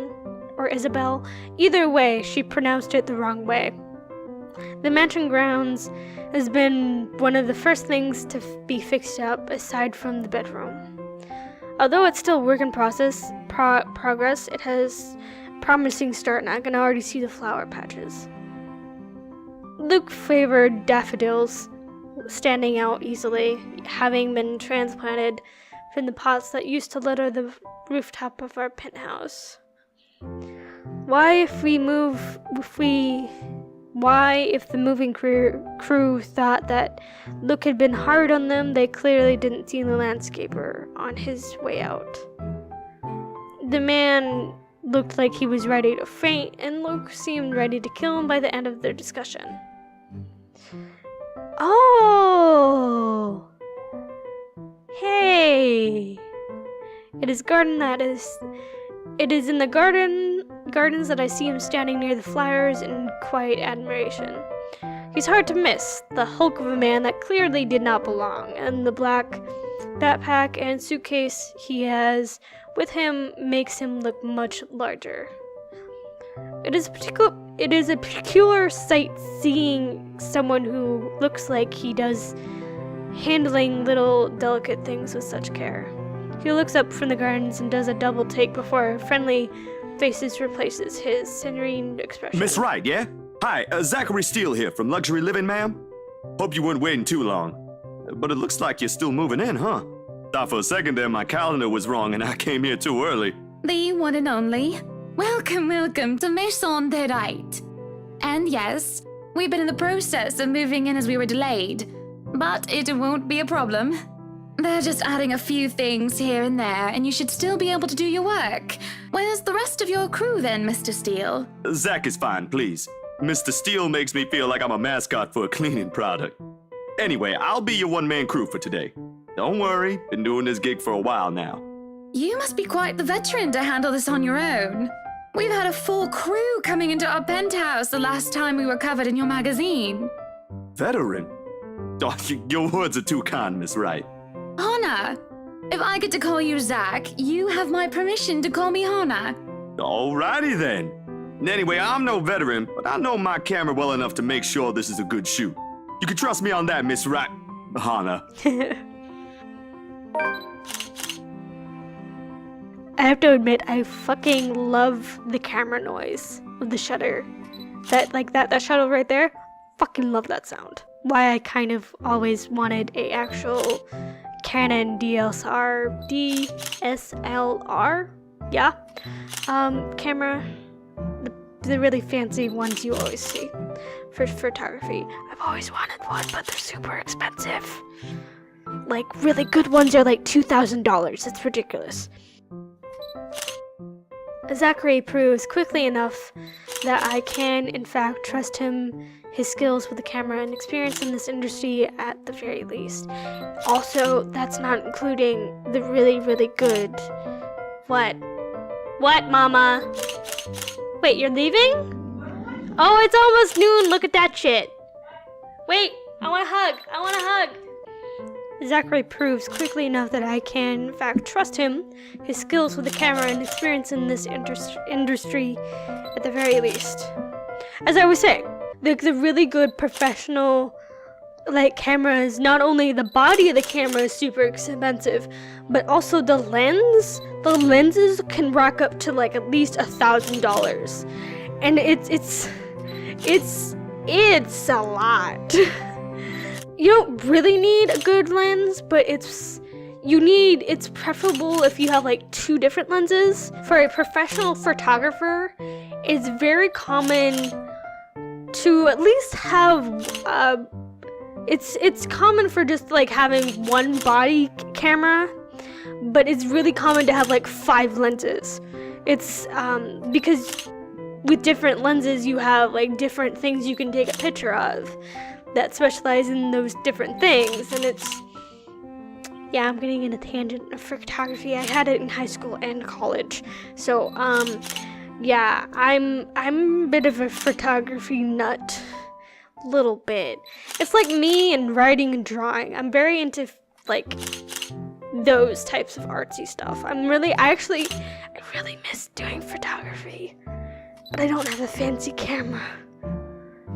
or Isabel. Either way, she pronounced it the wrong way. The mansion grounds has been one of the first things to be fixed up aside from the bedroom. Although it's still work in progress, it has promising start, and I can already see the flower patches. Luke favored daffodils standing out easily, having been transplanted from the pots that used to litter the rooftop of our penthouse. Why, if the moving crew thought that Luke had been hard on them, they clearly didn't see the landscaper on his way out. The man looked like he was ready to faint, and Luke seemed ready to kill him by the end of their discussion. Oh! Hey! It is in the gardens that I see him standing near the flowers in quiet admiration. He's hard to miss, the hulk of a man that clearly did not belong, and the black backpack and suitcase he has with him makes him look much larger. It is a peculiar sight seeing someone who looks like he does handling little delicate things with such care. He looks up from the gardens and does a double take before friendly faces replaces his serene expression. Miss Wright, yeah? Hi, Zachary Steele here from Luxury Living, ma'am. Hope you weren't waiting too long. But it looks like you're still moving in, huh? Thought for a second there my calendar was wrong and I came here too early. The one and only. Welcome to Maison de Right. And yes, we've been in the process of moving in as we were delayed. But it won't be a problem. They're just adding a few things here and there, and you should still be able to do your work. Where's the rest of your crew then, Mr. Steele? Zach is fine, please. Mr. Steele makes me feel like I'm a mascot for a cleaning product. Anyway, I'll be your one-man crew for today. Don't worry, been doing this gig for a while now. You must be quite the veteran to handle this on your own. We've had a full crew coming into our penthouse the last time we were covered in your magazine. Veteran? Oh, your words are too kind, Miss Wright. Hannah, if I get to call you Zach, you have my permission to call me Hannah. Alrighty then. Anyway, I'm no veteran, but I know my camera well enough to make sure this is a good shoot. You can trust me on that, Miss Wright. Hannah. I have to admit, I fucking love the camera noise of the shutter. That shuttle right there, fucking love that sound. Why I kind of always wanted a actual Canon DSLR, yeah, camera, the really fancy ones you always see for photography. I've always wanted one, but they're super expensive. Like, really good ones are like $2,000. It's ridiculous. Zachary proves quickly enough that I can, in fact, trust his skills with the camera and experience in this industry at the very least. Also, that's not including the really, really good... What? What, Mama? Wait, you're leaving? Oh, it's almost noon. Look at that shit. Wait, I want a hug. Zachary proves quickly enough that I can, in fact, trust his skills with the camera and experience in this industry at the very least. As I was saying, the really good professional cameras, not only the body of the camera is super expensive, but also the lens. The lenses can rack up to at least $1,000, and it's a lot. You don't really need a good lens, but it's preferable if you have 2 different lenses. For a professional photographer, it's very common to at least have it's common for just having one body camera, but it's really common to have 5 lenses. It's because with different lenses you have different things you can take a picture of that specialize in those different things, and yeah, I'm getting in a tangent of photography. I had it in high school and college, so yeah, I'm a bit of a photography nut, little bit. It's like me and writing and drawing. I'm very into those types of artsy stuff. I really miss doing photography, but I don't have a fancy camera.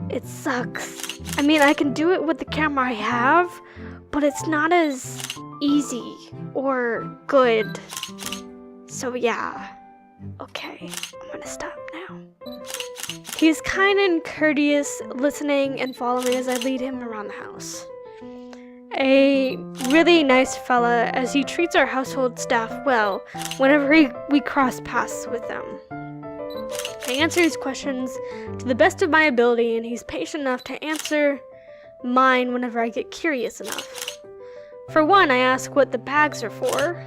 It sucks. I mean, I can do it with the camera I have, but it's not as easy or good. So yeah. Okay, I'm gonna stop now. He's kind and courteous, listening and following as I lead him around the house. a really nice fella, as he treats our household staff well whenever we cross paths with them. I answer his questions to the best of my ability, and he's patient enough to answer mine whenever I get curious enough. For one, I ask what the bags are for.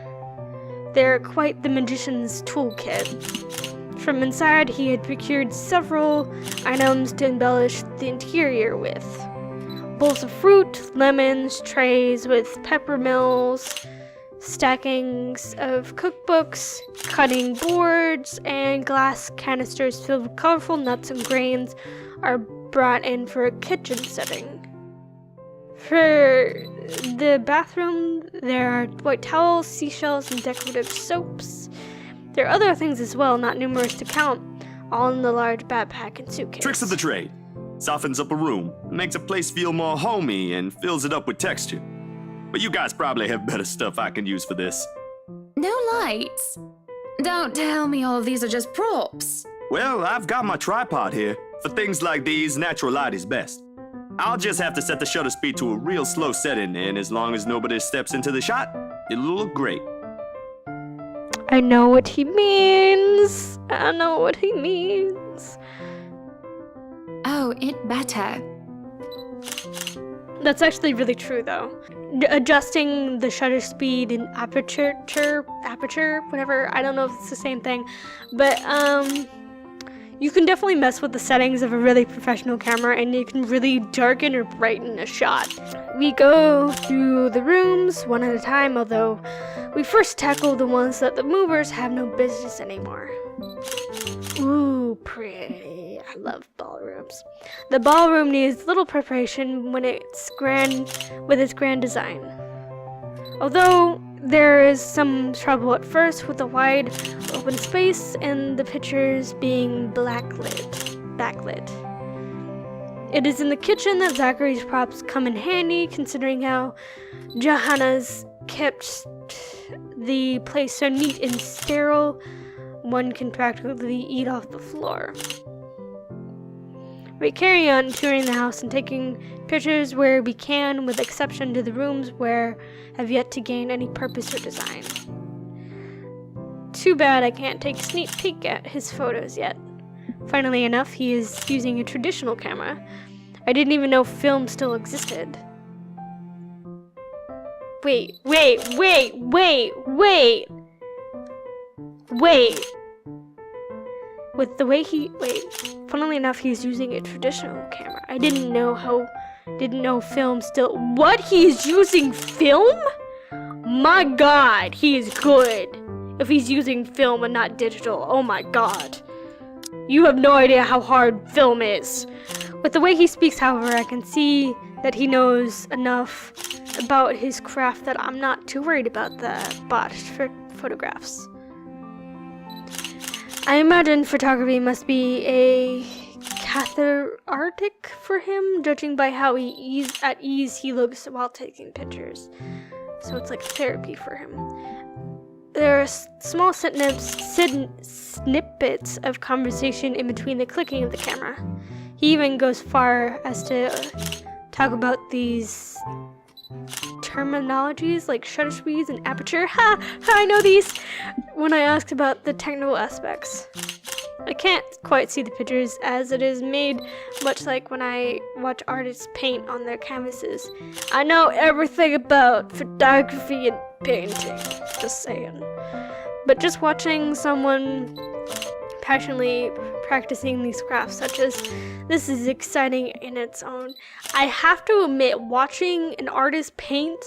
They're quite the magician's toolkit. From inside, he had procured several items to embellish the interior with. Bowls of fruit, lemons, trays with pepper mills, stackings of cookbooks, cutting boards, and glass canisters filled with colorful nuts and grains are brought in for a kitchen setting. For the bathroom, there are white towels, seashells, and decorative soaps. There are other things as well, not numerous to count, all in the large backpack and suitcase. Tricks of the trade. Softens up a room, makes a place feel more homey, and fills it up with texture. But you guys probably have better stuff I can use for this. No lights? Don't tell me all of these are just props. Well, I've got my tripod here. For things like these, natural light is best. I'll just have to set the shutter speed to a real slow setting, and as long as nobody steps into the shot, it'll look great. I know what he means. I know what he means. Oh, it better. That's actually really true, though. Adjusting the shutter speed and aperture, whatever. I don't know if it's the same thing, but you can definitely mess with the settings of a really professional camera, and you can really darken or brighten a shot. We go through the rooms one at a time, although we first tackle the ones that the movers have no business anymore. Ooh, pretty. I love ballrooms. The ballroom needs little preparation with its grand design. Although there is some trouble at first with the wide open space and the pictures being backlit. It is in the kitchen that Zachary's props come in handy, considering how Johanna's kept the place so neat and sterile, one can practically eat off the floor. We carry on touring the house and taking pictures where we can, with exception to the rooms where have yet to gain any purpose or design. Too bad I can't take a sneak peek at his photos yet. Funnily enough, he is using a traditional camera. I didn't even know film still existed. Wait. With the way funnily enough, he's using a traditional camera. I didn't know film still. What? He's using film? My god, he is good. If he's using film and not digital, oh my god. You have no idea how hard film is. With the way he speaks, however, I can see that he knows enough about his craft that I'm not too worried about the botched photographs. I imagine photography must be a cathartic for him, judging by how at ease he looks while taking pictures. So it's like therapy for him. There are small snippets of conversation in between the clicking of the camera. He even goes far as to talk about these terminologies like shutter speeds and aperture. I know these! When I asked about the technical aspects. I can't quite see the pictures, as it is made much like when I watch artists paint on their canvases. I know everything about photography and painting, just saying. But just watching someone passionately practicing these crafts such as this is exciting in its own. I have to admit, watching an artist paint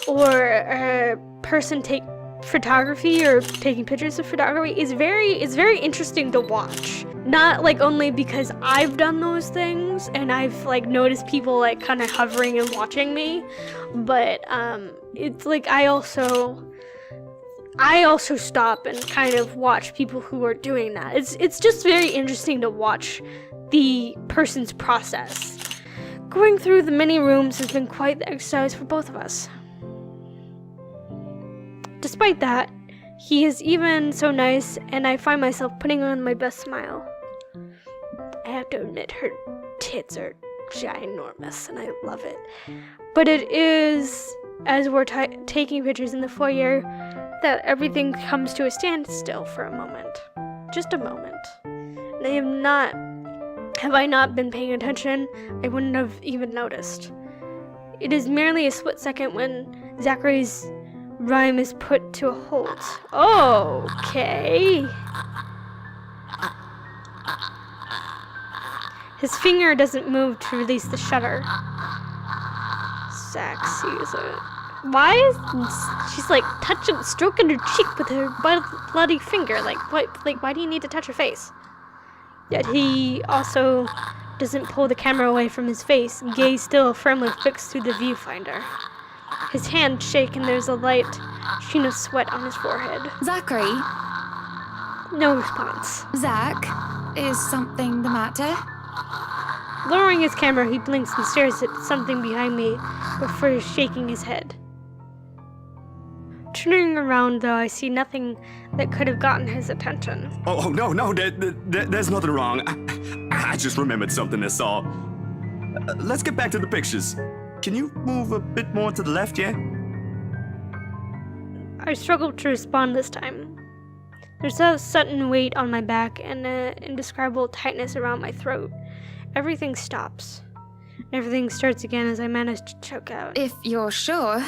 or a person take photography or taking pictures of photography is very interesting to watch. Not like only because I've done those things and I've like noticed people like kind of hovering and watching me, but it's like I also stop and kind of watch people who are doing that. It's just very interesting to watch the person's process. Going through the many rooms has been quite the exercise for both of us. Despite that, he is even so nice, and I find myself putting on my best smile. I have to admit, her tits are ginormous, and I love it. But it is, as we're taking pictures in the foyer, that everything comes to a standstill for a moment. Just a moment. And have I not been paying attention, I wouldn't have even noticed. It is merely a split second when Zachary's rhyme is put to a halt. Okay. His finger doesn't move to release the shutter. Zach sees it. Why is she's like stroking her cheek with her bloody finger? Why do you need to touch her face? Yet he also doesn't pull the camera away from his face, gaze still firmly fixed through the viewfinder. His hands shake and there's a light sheen of sweat on his forehead. Zachary? No response. Zach, is something the matter? Lowering his camera, he blinks and stares at something behind me before shaking his head. Turning around, though, I see nothing that could have gotten his attention. Oh, no, there's nothing wrong. I just remembered something that's all. Let's get back to the pictures. Can you move a bit more to the left, yeah? I struggled to respond this time. There's a sudden weight on my back and an indescribable tightness around my throat. Everything stops. Everything starts again as I manage to choke out. If you're sure.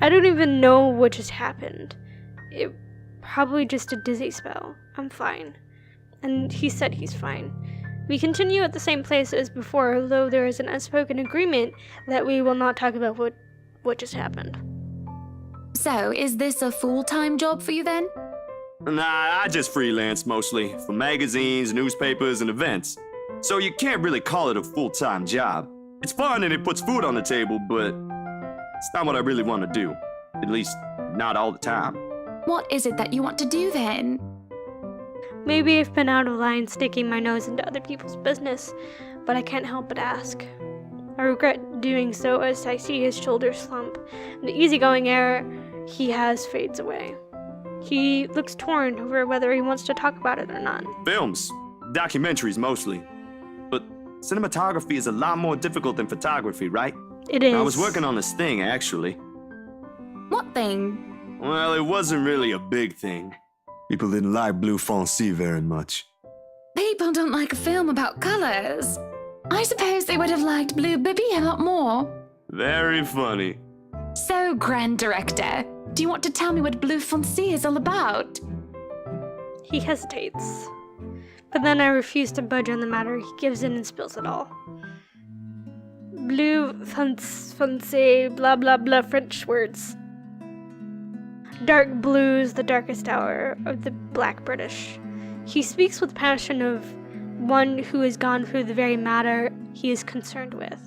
I don't even know what just happened. It probably just a dizzy spell. I'm fine. And he said he's fine. We continue at the same place as before, although there is an unspoken agreement that we will not talk about what just happened. So, is this a full-time job for you then? Nah, I just freelance mostly, for magazines, newspapers, and events. So you can't really call it a full-time job. It's fun and it puts food on the table, but it's not what I really want to do. At least, not all the time. What is it that you want to do then? Maybe I've been out of line sticking my nose into other people's business, but I can't help but ask. I regret doing so as I see his shoulders slump, and the easygoing air he has fades away. He looks torn over whether he wants to talk about it or not. Films. Documentaries mostly. But cinematography is a lot more difficult than photography, right? It is. I was working on this thing, actually. What thing? Well, it wasn't really a big thing. People didn't like Blue Fonzie very much. People don't like a film about colors. I suppose they would have liked Blue Bibby a lot more. Very funny. So, Grand Director, do you want to tell me what Blue Fonzie is all about? He hesitates. But then I refuse to budge on the matter. He gives in and spills it all. Blue Fonzie, blah blah blah French words. Dark blue is the darkest hour of the Black British. He speaks with passion of one who has gone through the very matter he is concerned with.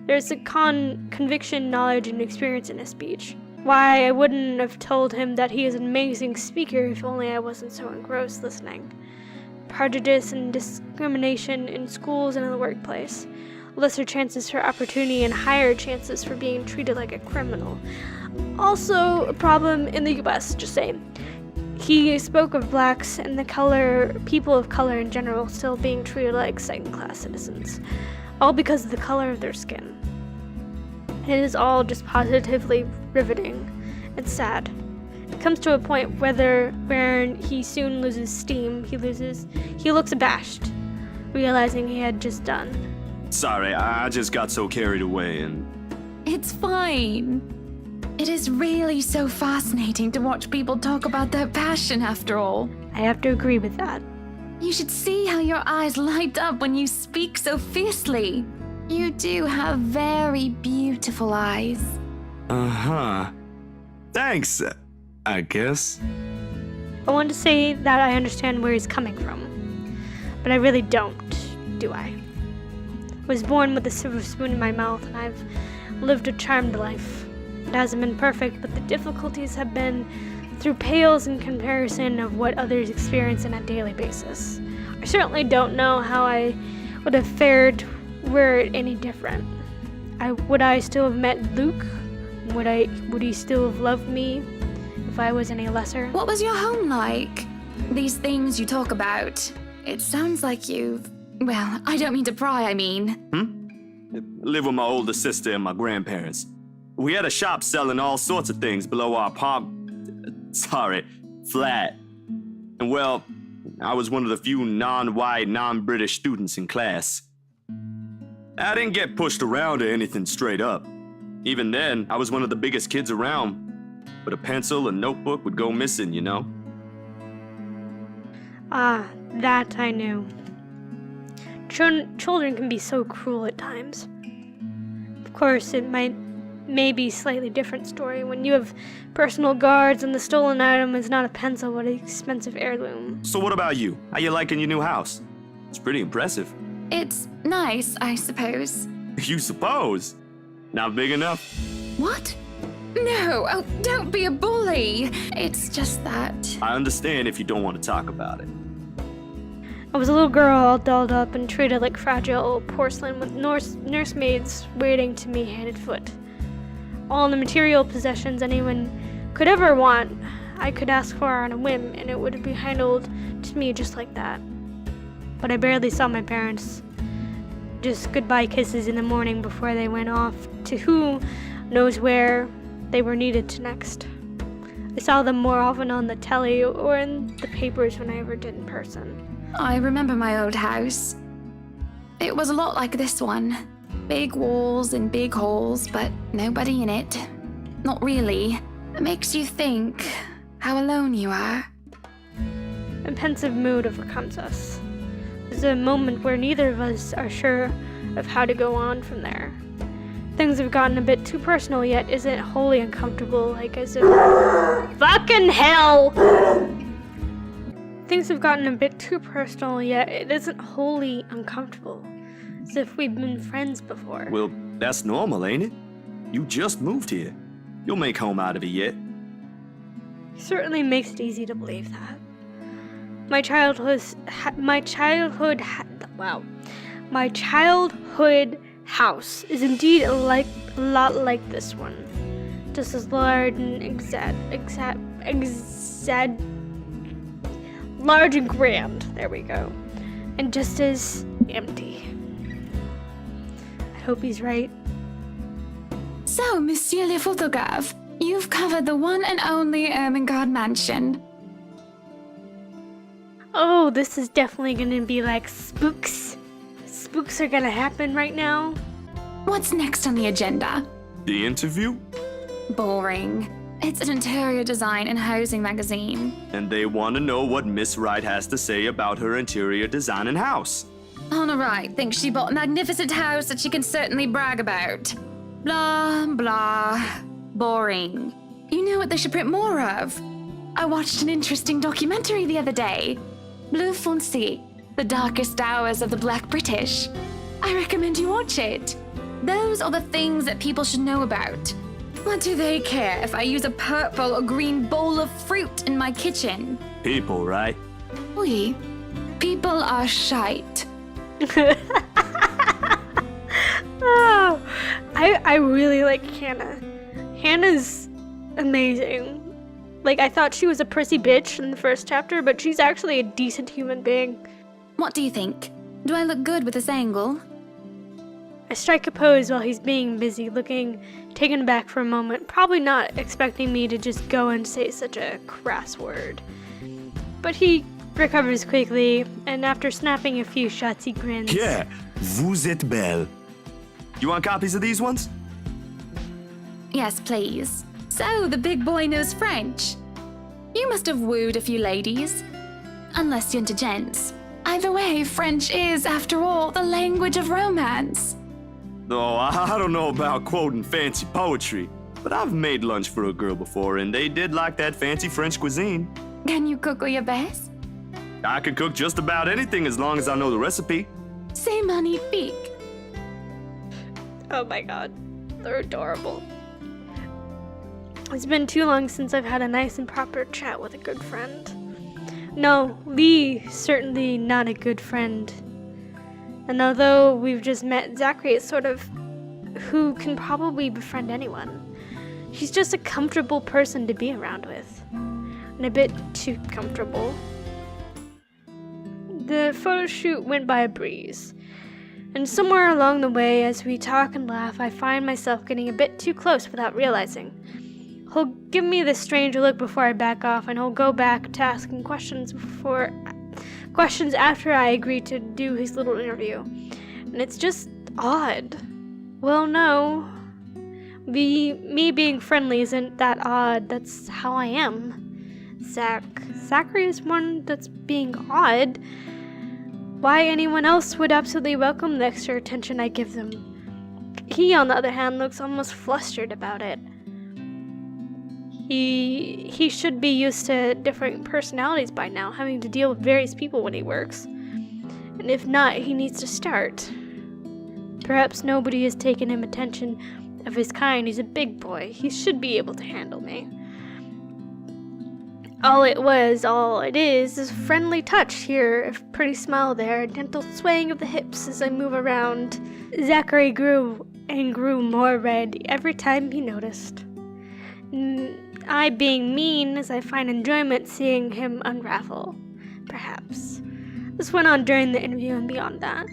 There's a conviction, knowledge, and experience in his speech. Why, I wouldn't have told him that he is an amazing speaker if only I wasn't so engrossed listening. Prejudice and discrimination in schools and in the workplace. Lesser chances for opportunity and higher chances for being treated like a criminal. Also a problem in the US, just saying. He spoke of blacks and people of color in general still being treated like second-class citizens. All because of the color of their skin. It is all just positively riveting. It's sad. It comes to a point where he soon loses steam. He looks abashed, realizing he had just done. Sorry, I just got so carried away and... It's fine. It is really so fascinating to watch people talk about their passion after all. I have to agree with that. You should see how your eyes light up when you speak so fiercely. You do have very beautiful eyes. Uh-huh. Thanks, I guess. I want to say that I understand where he's coming from, but I really don't, do I? I was born with a silver spoon in my mouth, and I've lived a charmed life. It hasn't been perfect, but the difficulties have been through pales in comparison of what others experience on a daily basis. I certainly don't know how I would have fared were it any different. Would I still have met Luke? Would he still have loved me if I was any lesser? What was your home like? These things you talk about, it sounds like you've Well, I don't mean to pry, I mean. Live with my older sister and my grandparents. We had a shop selling all sorts of things below our flat. And well, I was one of the few non-white, non-British students in class. I didn't get pushed around or anything straight up. Even then, I was one of the biggest kids around. But a pencil and notebook would go missing, you know? Ah, that I knew. Children can be so cruel at times. Of course, it may be a slightly different story when you have personal guards and the stolen item is not a pencil but an expensive heirloom. So what about you? How you liking your new house? It's pretty impressive. It's nice, I suppose. You suppose? Not big enough? What? No, oh, don't be a bully. It's just that. I understand if you don't want to talk about it. I was a little girl all dolled up and treated like fragile porcelain with nursemaids waiting to be handed foot. All the material possessions anyone could ever want, I could ask for on a whim, and it would be handled to me just like that. But I barely saw my parents. Just goodbye kisses in the morning before they went off to who knows where they were needed to next. I saw them more often on the telly or in the papers when I ever did in person. I remember my old house. It was a lot like this one. Big walls and big halls, but nobody in it. Not really. It makes you think how alone you are. A pensive mood overcomes us. There's a moment where neither of us are sure of how to go on from there. Things have gotten a bit too personal, yet isn't wholly uncomfortable, like as if... Fucking hell! Things have gotten a bit too personal, yet it isn't wholly uncomfortable, as if we've been friends before. Well, that's normal, ain't it? You just moved here. You'll make home out of it yet. Certainly makes it easy to believe that. My childhood house is indeed a lot like this one, just as large and large and grand. There we go, and just as empty. I hope he's right. So, Monsieur le Photographe, you've covered the one and only Ermengarde Mansion. Oh, this is definitely gonna be like spooks. Spooks are gonna happen right now. What's next on the agenda? The interview? Boring. It's an interior design and housing magazine. And they want to know what Miss Wright has to say about her interior design and house. Honor Wright thinks she bought a magnificent house that she can certainly brag about. Blah, blah. Boring. You know what they should print more of? I watched an interesting documentary the other day. Bleu Foncé, The Darkest Hours of the Black British. I recommend you watch it. Those are the things that people should know about. What do they care if I use a purple or green bowl of fruit in my kitchen? People, right? Oui. People are shite. Oh, I really like Hannah. Hannah's amazing. Like, I thought she was a prissy bitch in the first chapter, but she's actually a decent human being. What do you think? Do I look good with this angle? I strike a pose while he's being busy, looking taken aback for a moment, probably not expecting me to just go and say such a crass word. But he recovers quickly, and after snapping a few shots, he grins. Yeah, vous êtes belle. You want copies of these ones? Yes, please. So, the big boy knows French. You must have wooed a few ladies. Unless you're into gents. Either way, French is, after all, the language of romance. Oh, I don't know about quoting fancy poetry, but I've made lunch for a girl before, and they did like that fancy French cuisine. Can you cook your best? I can cook just about anything as long as I know the recipe. C'est magnifique. Oh my god, they're adorable. It's been too long since I've had a nice and proper chat with a good friend. No, Lee, certainly not a good friend. And although we've just met, Zachary is sort of who can probably befriend anyone. She's just a comfortable person to be around with. And a bit too comfortable. The photo shoot went by a breeze. And somewhere along the way, as we talk and laugh, I find myself getting a bit too close without realizing. He'll give me this strange look before I back off, and he'll go back to asking questions after I agree to do his little interview. And it's just odd. Well, no. Me being friendly isn't that odd. That's how I am. Zachary is one that's being odd. Why anyone else would absolutely welcome the extra attention I give them. He, on the other hand, looks almost flustered about it. He should be used to different personalities by now, having to deal with various people when he works. And if not, he needs to start. Perhaps nobody has taken him attention of his kind. He's a big boy. He should be able to handle me. All it is a friendly touch here, a pretty smile there, a gentle swaying of the hips as I move around. Zachary grew more red every time he noticed. I being mean, as I find enjoyment seeing him unravel, perhaps. This went on during the interview and beyond that.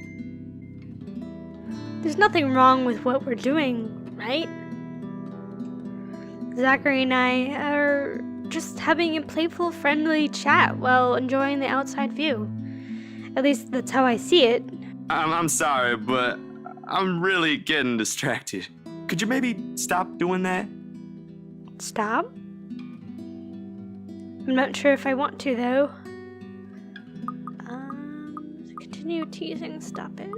There's nothing wrong with what we're doing, right? Zachary and I are just having a playful, friendly chat while enjoying the outside view. At least that's how I see it. I'm sorry, but I'm really getting distracted. Could you maybe stop doing that? Stop? I'm not sure if I want to, though. Continue teasing, stop it.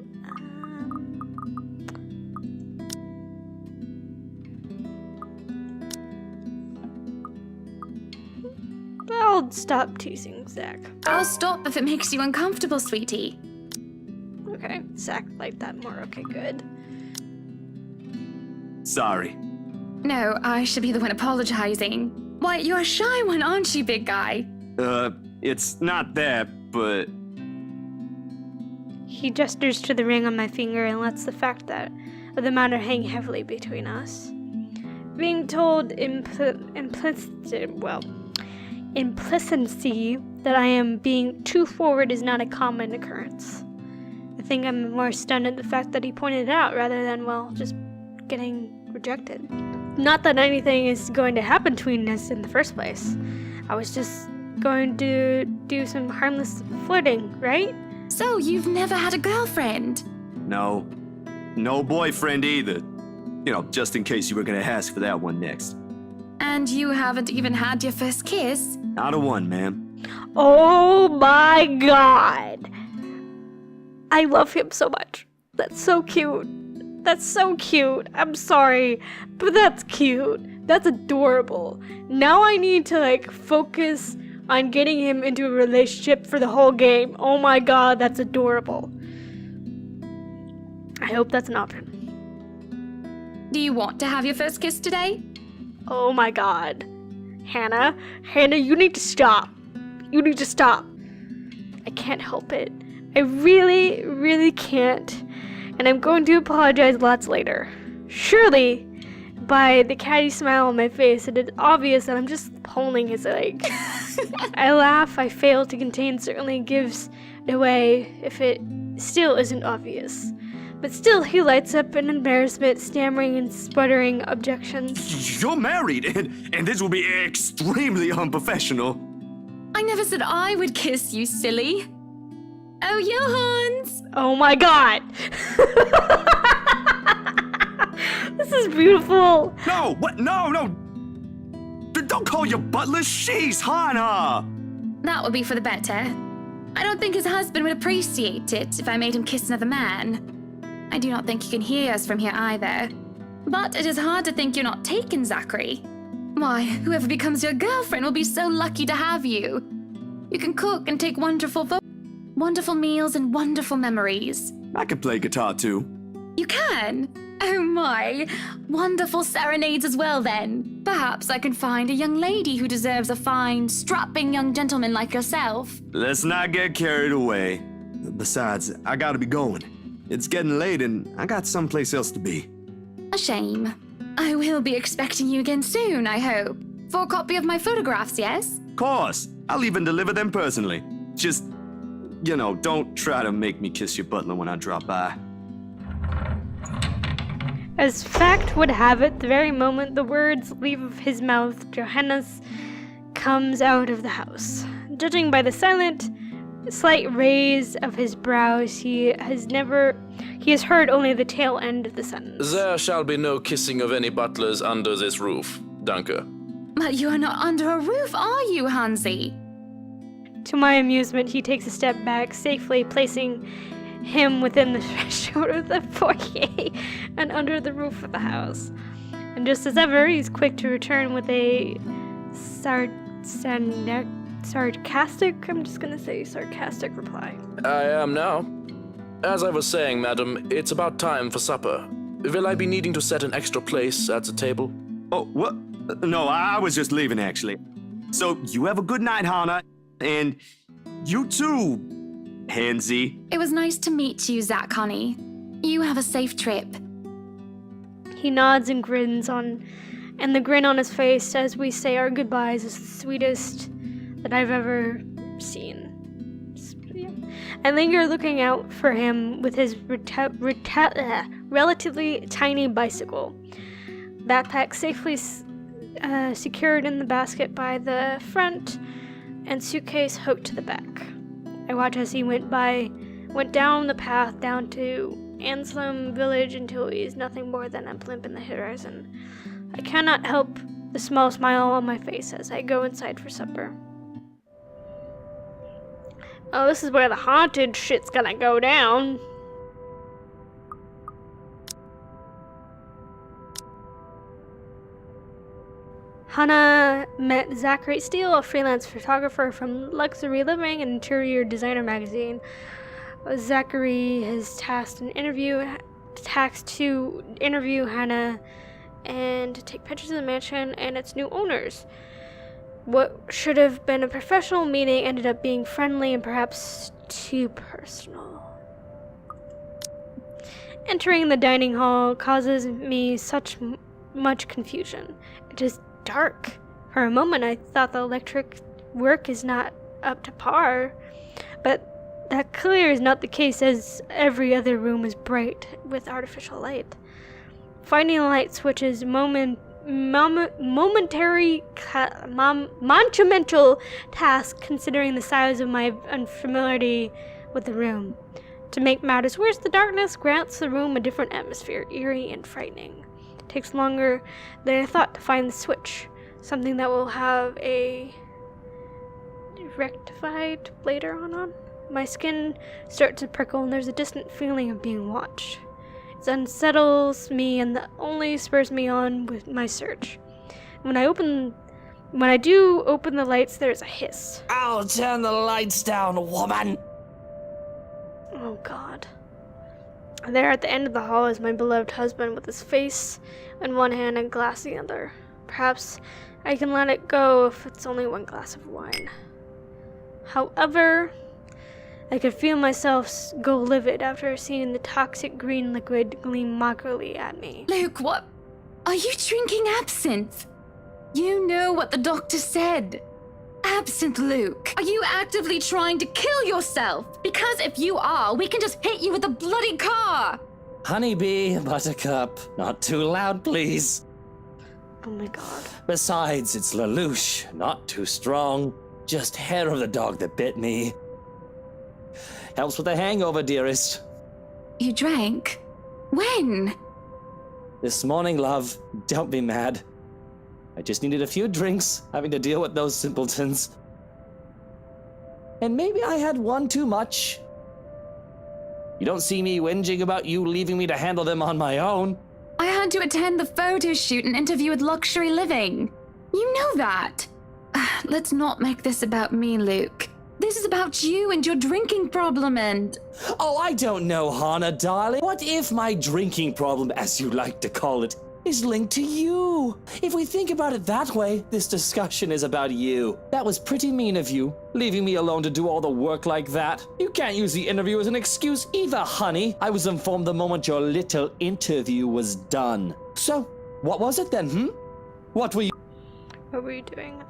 I'll stop teasing, Zach. I'll stop if it makes you uncomfortable, sweetie. Okay, Zach liked that more. Okay, good. Sorry. No, I should be the one apologizing. Why, you're a shy one, aren't you, big guy? It's not that, but... He gestures to the ring on my finger and lets the fact of the matter hang heavily between us. Being told implicency that I am being too forward is not a common occurrence. I think I'm more stunned at the fact that he pointed it out rather than, well, just getting rejected. Not that anything is going to happen between us in the first place. I was just going to do some harmless flirting, right? So, you've never had a girlfriend? No. No boyfriend either. You know, just in case you were gonna ask for that one next. And you haven't even had your first kiss? Not a one, ma'am. Oh my god! I love him so much. That's so cute. That's so cute. I'm sorry, but that's cute. That's adorable. Now I need to, focus on getting him into a relationship for the whole game. Oh my god, that's adorable. I hope that's an option. Do you want to have your first kiss today? Oh my god. Hannah, you need to stop. You need to stop. I can't help it. I really, really can't. And I'm going to apologize lots later. Surely, by the catty smile on my face, it is obvious that I'm just pulling his leg. I laugh, I fail to contain, certainly gives it away if it still isn't obvious. But still, he lights up in embarrassment, stammering and sputtering objections. You're married, and this will be extremely unprofessional. I never said I would kiss you, silly. Oh, Johans! Oh my god! This is beautiful! No, what? No! Don't call your butler, she's Hannah! That would be for the better. I don't think his husband would appreciate it if I made him kiss another man. I do not think he can hear us from here either. But it is hard to think you're not taken, Zachary. Why, whoever becomes your girlfriend will be so lucky to have you. You can cook and take wonderful meals and wonderful memories. I can play guitar too. You can? Oh my. Wonderful serenades as well then. Perhaps I can find a young lady who deserves a fine, strapping young gentleman like yourself. Let's not get carried away. Besides, I gotta be going. It's getting late and I got someplace else to be. A shame. I will be expecting you again soon, I hope. For a copy of my photographs, yes? Of course. I'll even deliver them personally. Just don't try to make me kiss your butler when I drop by. As fact would have it, the very moment the words leave his mouth, Johannes comes out of the house. Judging by the slight raise of his brows, he has heard only the tail end of the sentence. There shall be no kissing of any butlers under this roof. Danke. But you are not under a roof, are you, Hansi? To my amusement, he takes a step back, safely placing him within the threshold of the foyer and under the roof of the house. And just as ever, he's quick to return with a sarcastic reply. I am now. As I was saying, madam, it's about time for supper. Will I be needing to set an extra place at the table? Oh, what? No, I was just leaving, actually. So, you have a good night, Hannah. And you too, Hansi. It was nice to meet you, Zach, honey. You have a safe trip. He nods and grins and the grin on his face as we say our goodbyes is the sweetest that I've ever seen. I linger looking out for him with his relatively tiny bicycle. Backpack safely secured in the basket by the front and suitcase hooked to the back. I watch as he went down the path down to Anselm village until he is nothing more than a blimp in the horizon. I cannot help the small smile on my face as I go inside for supper. Oh, this is where the haunted shit's gonna go down. Hannah met Zachary Steele, a freelance photographer from Luxury Living and Interior Designer magazine. Zachary has tasked to interview Hannah and to take pictures of the mansion and its new owners. What should have been a professional meeting ended up being friendly and perhaps too personal. Entering the dining hall causes me much confusion. It is dark. For a moment I thought the electric work is not up to par, but that clearly is not the case, as every other room is bright with artificial light. Finding the light switches monumental task considering the size of my unfamiliarity with the room. To make matters worse, the darkness grants the room a different atmosphere, eerie and frightening. It takes longer than I thought to find the switch, something that will have a rectified later on. My skin starts to prickle and there's a distant feeling of being watched. It unsettles me and only spurs me on with my search. When I do open the lights, there's a hiss. I'll turn the lights down, woman! Oh God. There at the end of the hall is my beloved husband with his face in one hand and glass in the other. Perhaps I can let it go if it's only one glass of wine. However, I could feel myself go livid after seeing the toxic green liquid gleam mockingly at me. Luke, what? Are you drinking absinthe? You know what the doctor said. Absinthe, Luke. Are you actively trying to kill yourself? Because if you are, we can just hit you with a bloody car. Honeybee, Buttercup, not too loud, please. Oh my God. Besides, it's Lelouch, not too strong. Just hair of the dog that bit me. Helps with the hangover, dearest. You drank? When? This morning, love. Don't be mad. I just needed a few drinks, having to deal with those simpletons. And maybe I had one too much. You don't see me whinging about you leaving me to handle them on my own. I had to attend the photo shoot and interview with Luxury Living. You know that. Let's not make this about me, Luke. This is about you and your drinking problem and... Oh, I don't know, Hannah, darling. What if my drinking problem, as you like to call it, is linked to you? If we think about it that way, this discussion is about you. That was pretty mean of you, leaving me alone to do all the work like that. You can't use the interview as an excuse either, honey. I was informed the moment your little interview was done. So, what was it then, What were you doing?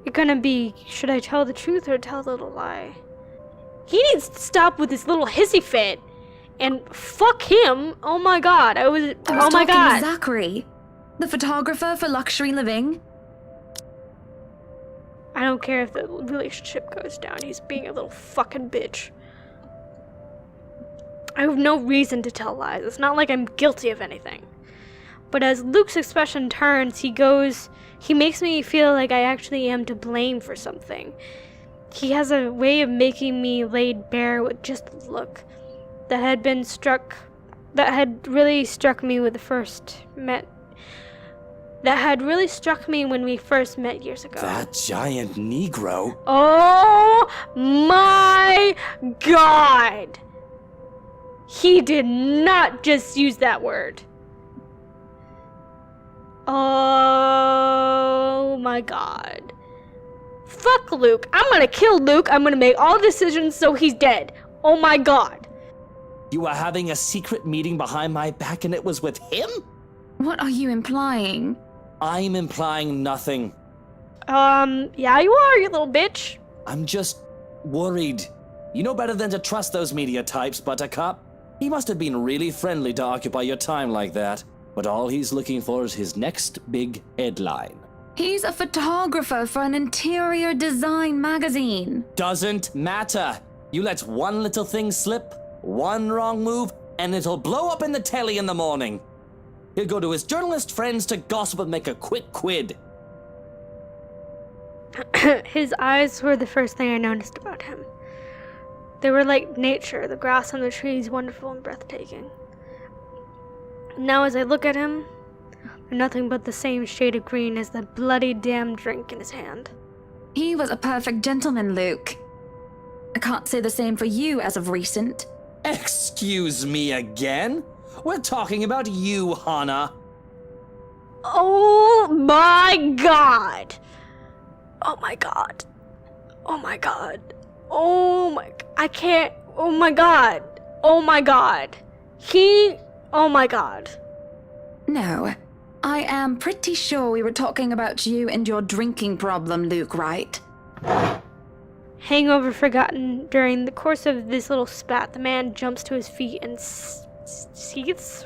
you're gonna be, should I tell the truth or tell the little lie? He needs to stop with this little hissy fit. And fuck him. Oh my god. I was oh my talking god. to Zachary, the photographer for Luxury Living. I don't care if the relationship goes down. He's being a little fucking bitch. I have no reason to tell lies. It's not like I'm guilty of anything. But as Luke's expression turns, he makes me feel like I actually am to blame for something. He has a way of making me laid bare with just a look that had really struck me when we first met years ago. That giant Negro? Oh my god! He did not just use that word. Oh my god. Fuck Luke. I'm gonna kill Luke. I'm gonna make all decisions so he's dead. Oh my god. You were having a secret meeting behind my back and it was with him? What are you implying? I'm implying nothing. Yeah, you are, you little bitch. I'm just worried. You know better than to trust those media types, Buttercup. He must have been really friendly to occupy your time like that. But all he's looking for is his next big headline. He's a photographer for an interior design magazine. Doesn't matter. You let one little thing slip, one wrong move, and it'll blow up in the telly in the morning. He'll go to his journalist friends to gossip and make a quick quid. His eyes were the first thing I noticed about him. They were like nature, the grass and the trees, wonderful and breathtaking. Now as I look at him, they're nothing but the same shade of green as the bloody damn drink in his hand. He was a perfect gentleman, Luke. I can't say the same for you as of recent. Excuse me again? We're talking about you, Hannah. Oh my god! Oh my god. Oh my god. I can't. Oh my god. Oh my god. Oh my god. No, I am pretty sure we were talking about you and your drinking problem, Luke, right? Hangover forgotten. During the course of this little spat, the man jumps to his feet and seethes.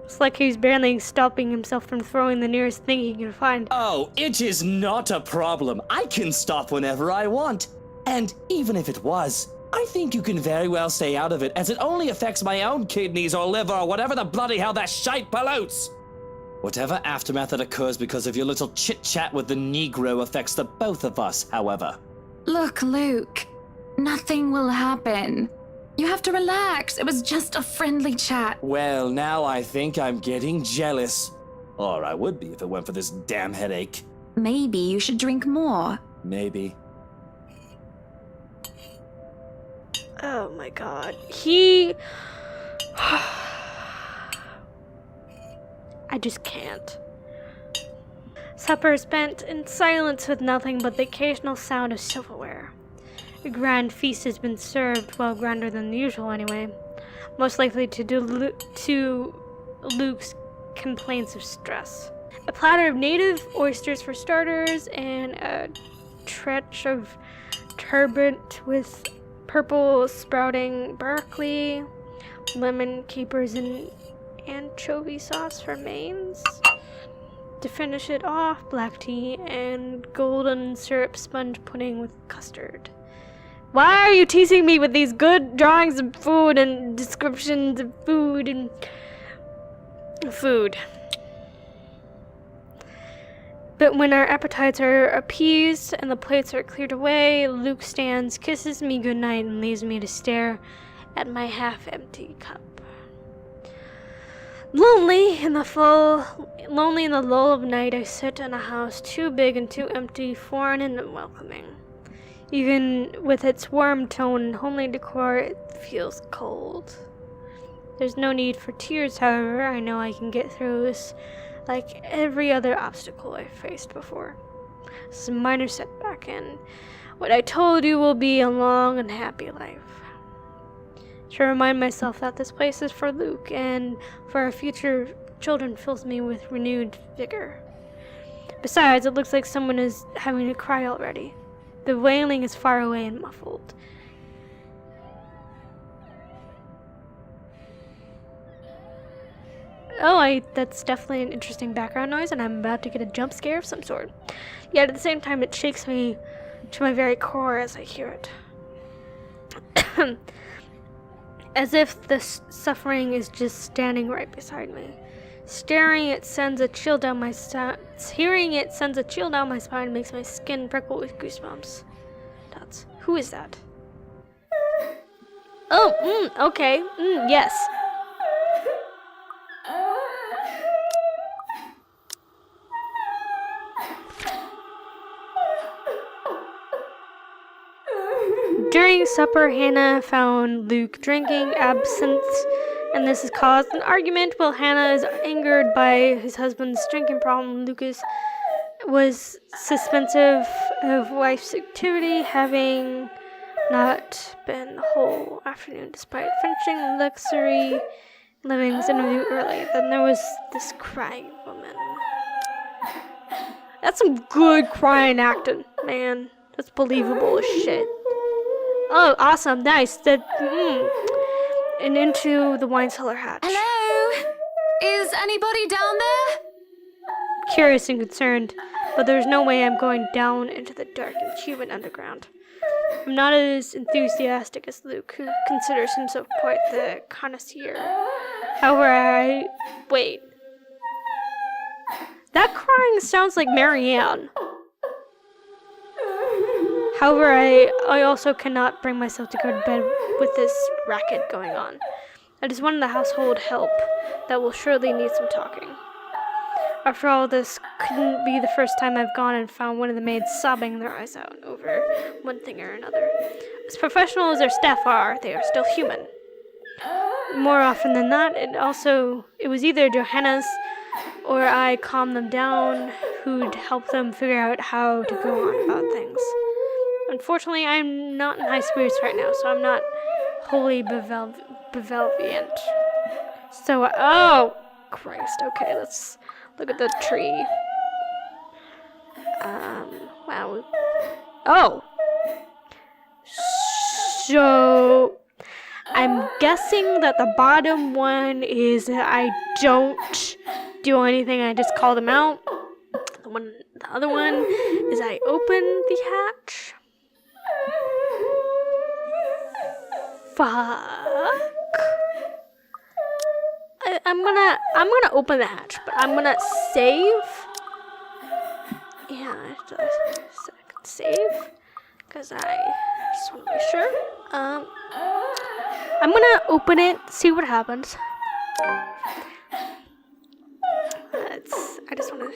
It's like he's barely stopping himself from throwing the nearest thing he can find. Oh, it is not a problem. I can stop whenever I want. And even if it was, I think you can very well stay out of it, as it only affects my own kidneys or liver or whatever the bloody hell that shite pollutes. Whatever aftermath that occurs because of your little chit-chat with the Negro affects the both of us, however. Look, Luke, nothing will happen. You have to relax. It was just a friendly chat. Well, now I think I'm getting jealous. Or I would be if it weren't for this damn headache. Maybe you should drink more. Maybe. Oh my god. I just can't. Supper is spent in silence with nothing but the occasional sound of silverware. A grand feast has been served, well grander than usual anyway, most likely to Luke's complaints of stress. A platter of native oysters for starters, and a trench of turbot with purple sprouting broccoli, lemon, capers, and anchovy sauce for mains. To finish it off, black tea and golden syrup sponge pudding with custard. Why are you teasing me with these good drawings of food and descriptions of food and food? But when our appetites are appeased and the plates are cleared away, Luke stands, kisses me goodnight, and leaves me to stare at my half-empty cup. Lonely in the lull of night, I sit in a house too big and too empty, foreign and unwelcoming. Even with its warm tone and homely decor, it feels cold. There's no need for tears, however. I know I can get through this like every other obstacle I've faced before. It's a minor setback, and what I told you will be a long and happy life. To remind myself that this place is for Luke and for our future children fills me with renewed vigor. Besides, it looks like someone is having to cry already. The wailing is far away and muffled. Oh, that's definitely an interesting background noise, and I'm about to get a jump scare of some sort. Yet at the same time, it shakes me to my very core as I hear it. As if the suffering is just standing right beside me. Hearing it sends a chill down my spine, makes my skin prickle with goosebumps. Who is that? Oh, okay, yes. During supper, Hannah found Luke drinking absinthe, and this has caused an argument. While Hannah is angered by his husband's drinking problem, Lucas was suspensive of wife's activity, having not been the whole afternoon despite finishing luxury living's interview early. Then there was this crying woman. That's some good crying acting, man. That's believable as shit. Oh, awesome, nice. And into the wine cellar hatch. Hello? Is anybody down there? Curious and concerned, but there's no way I'm going down into the dark and human underground. I'm not as enthusiastic as Luke, who considers himself quite the connoisseur. However, wait. That crying sounds like Marianne. However, I also cannot bring myself to go to bed with this racket going on. I just wanted the household help that will surely need some talking. After all, this couldn't be the first time I've gone and found one of the maids sobbing their eyes out over one thing or another. As professional as their staff are, they are still human. More often than not, it was either Johanna's or I calmed them down, who'd help them figure out how to go on about things. Unfortunately, I'm not in high spirits right now, so I'm not wholly benevolent. So, oh, Christ, okay, let's look at the tree. Wow. Oh! So, I'm guessing that the bottom one is I don't do anything, I just call them out. The other one is I open the hatch. Fuck. I'm gonna open the hatch, but I'm gonna save. Yeah, save, cause I just want to be sure. I'm gonna open it, see what happens. I just want to.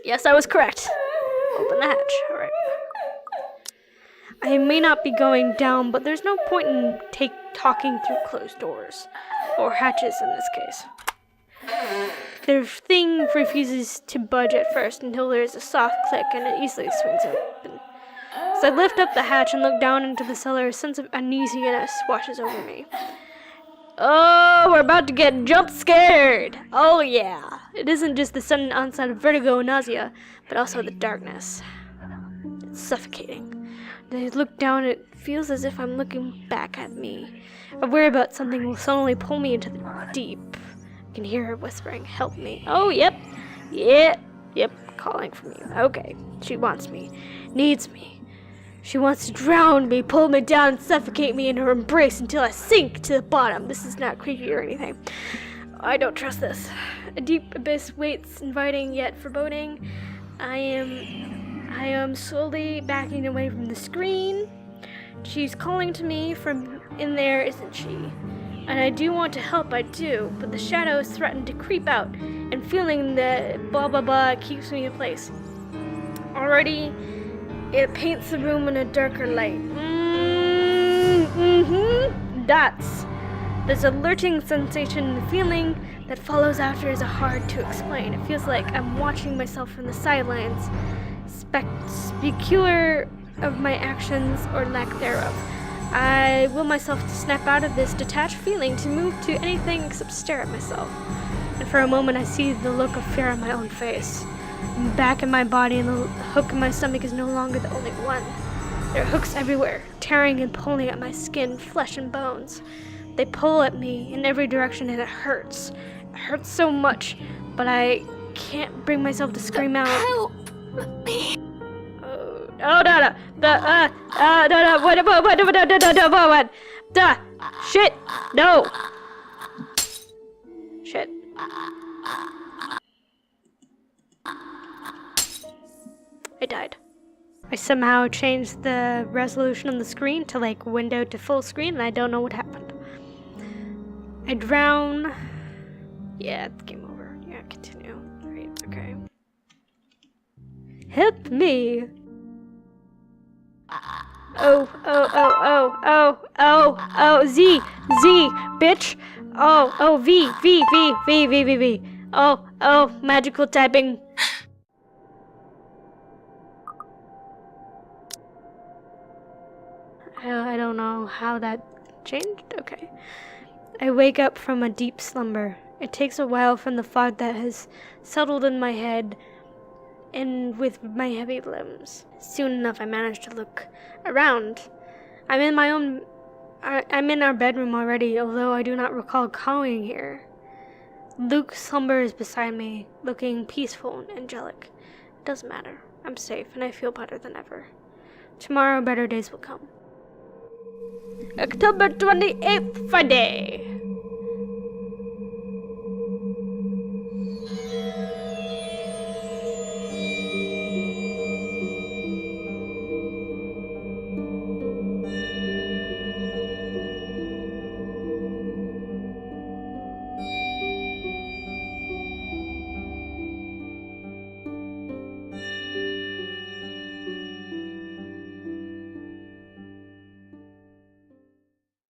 Yes, I was correct. Open the hatch. All right. I may not be going down, but there's no point in talking through closed doors. Or hatches in this case. The thing refuses to budge at first until there's a soft click and it easily swings open. As I lift up the hatch and look down into the cellar, a sense of uneasiness washes over me. Oh, we're about to get jump scared! Oh yeah! It isn't just the sudden onset of vertigo and nausea, but also the darkness. It's suffocating. As I look down, it feels as if I'm looking back at me. I worry about something will suddenly pull me into the deep. I can hear her whispering, "Help me." Oh, yep, calling for me. Okay, she wants me, needs me. She wants to drown me, pull me down, and suffocate me in her embrace until I sink to the bottom. This is not creepy or anything. I don't trust this. A deep abyss waits, inviting yet foreboding. I am slowly backing away from the screen. She's calling to me from in there, isn't she? And I do want to help, I do, but the shadows threaten to creep out, and feeling the blah blah blah keeps me in place. Already, it paints the room in a darker light. Dots. There's a lurching sensation, and the feeling that follows after is hard to explain. It feels like I'm watching myself from the sidelines, specular of my actions or lack thereof. I will myself to snap out of this detached feeling, to move to anything except stare at myself. and for a moment I see the look of fear on my own face. I'm back in my body, and the hook in my stomach is no longer the only one. There are hooks everywhere, tearing and pulling at my skin, flesh, and bones. They pull at me in every direction, and it hurts. It hurts so much, but I can't bring myself to scream out. Help me. Oh, no, what? Duh, shit, no. Shit. I died. I somehow changed the resolution on the screen to like window to full screen, and I don't know what happened. I drown. Yeah, it's game over. Yeah, continue. Right, okay. Help me! Z, bitch! V. Magical typing. I don't know how that changed. Okay. I wake up from a deep slumber. It takes a while from the fog that has settled in my head and with my heavy limbs. Soon enough, I manage to look around. I'm in our bedroom already, although I do not recall calling here. Luke slumbers beside me, looking peaceful and angelic. It doesn't matter. I'm safe, and I feel better than ever. Tomorrow, better days will come. October 28th, Friday.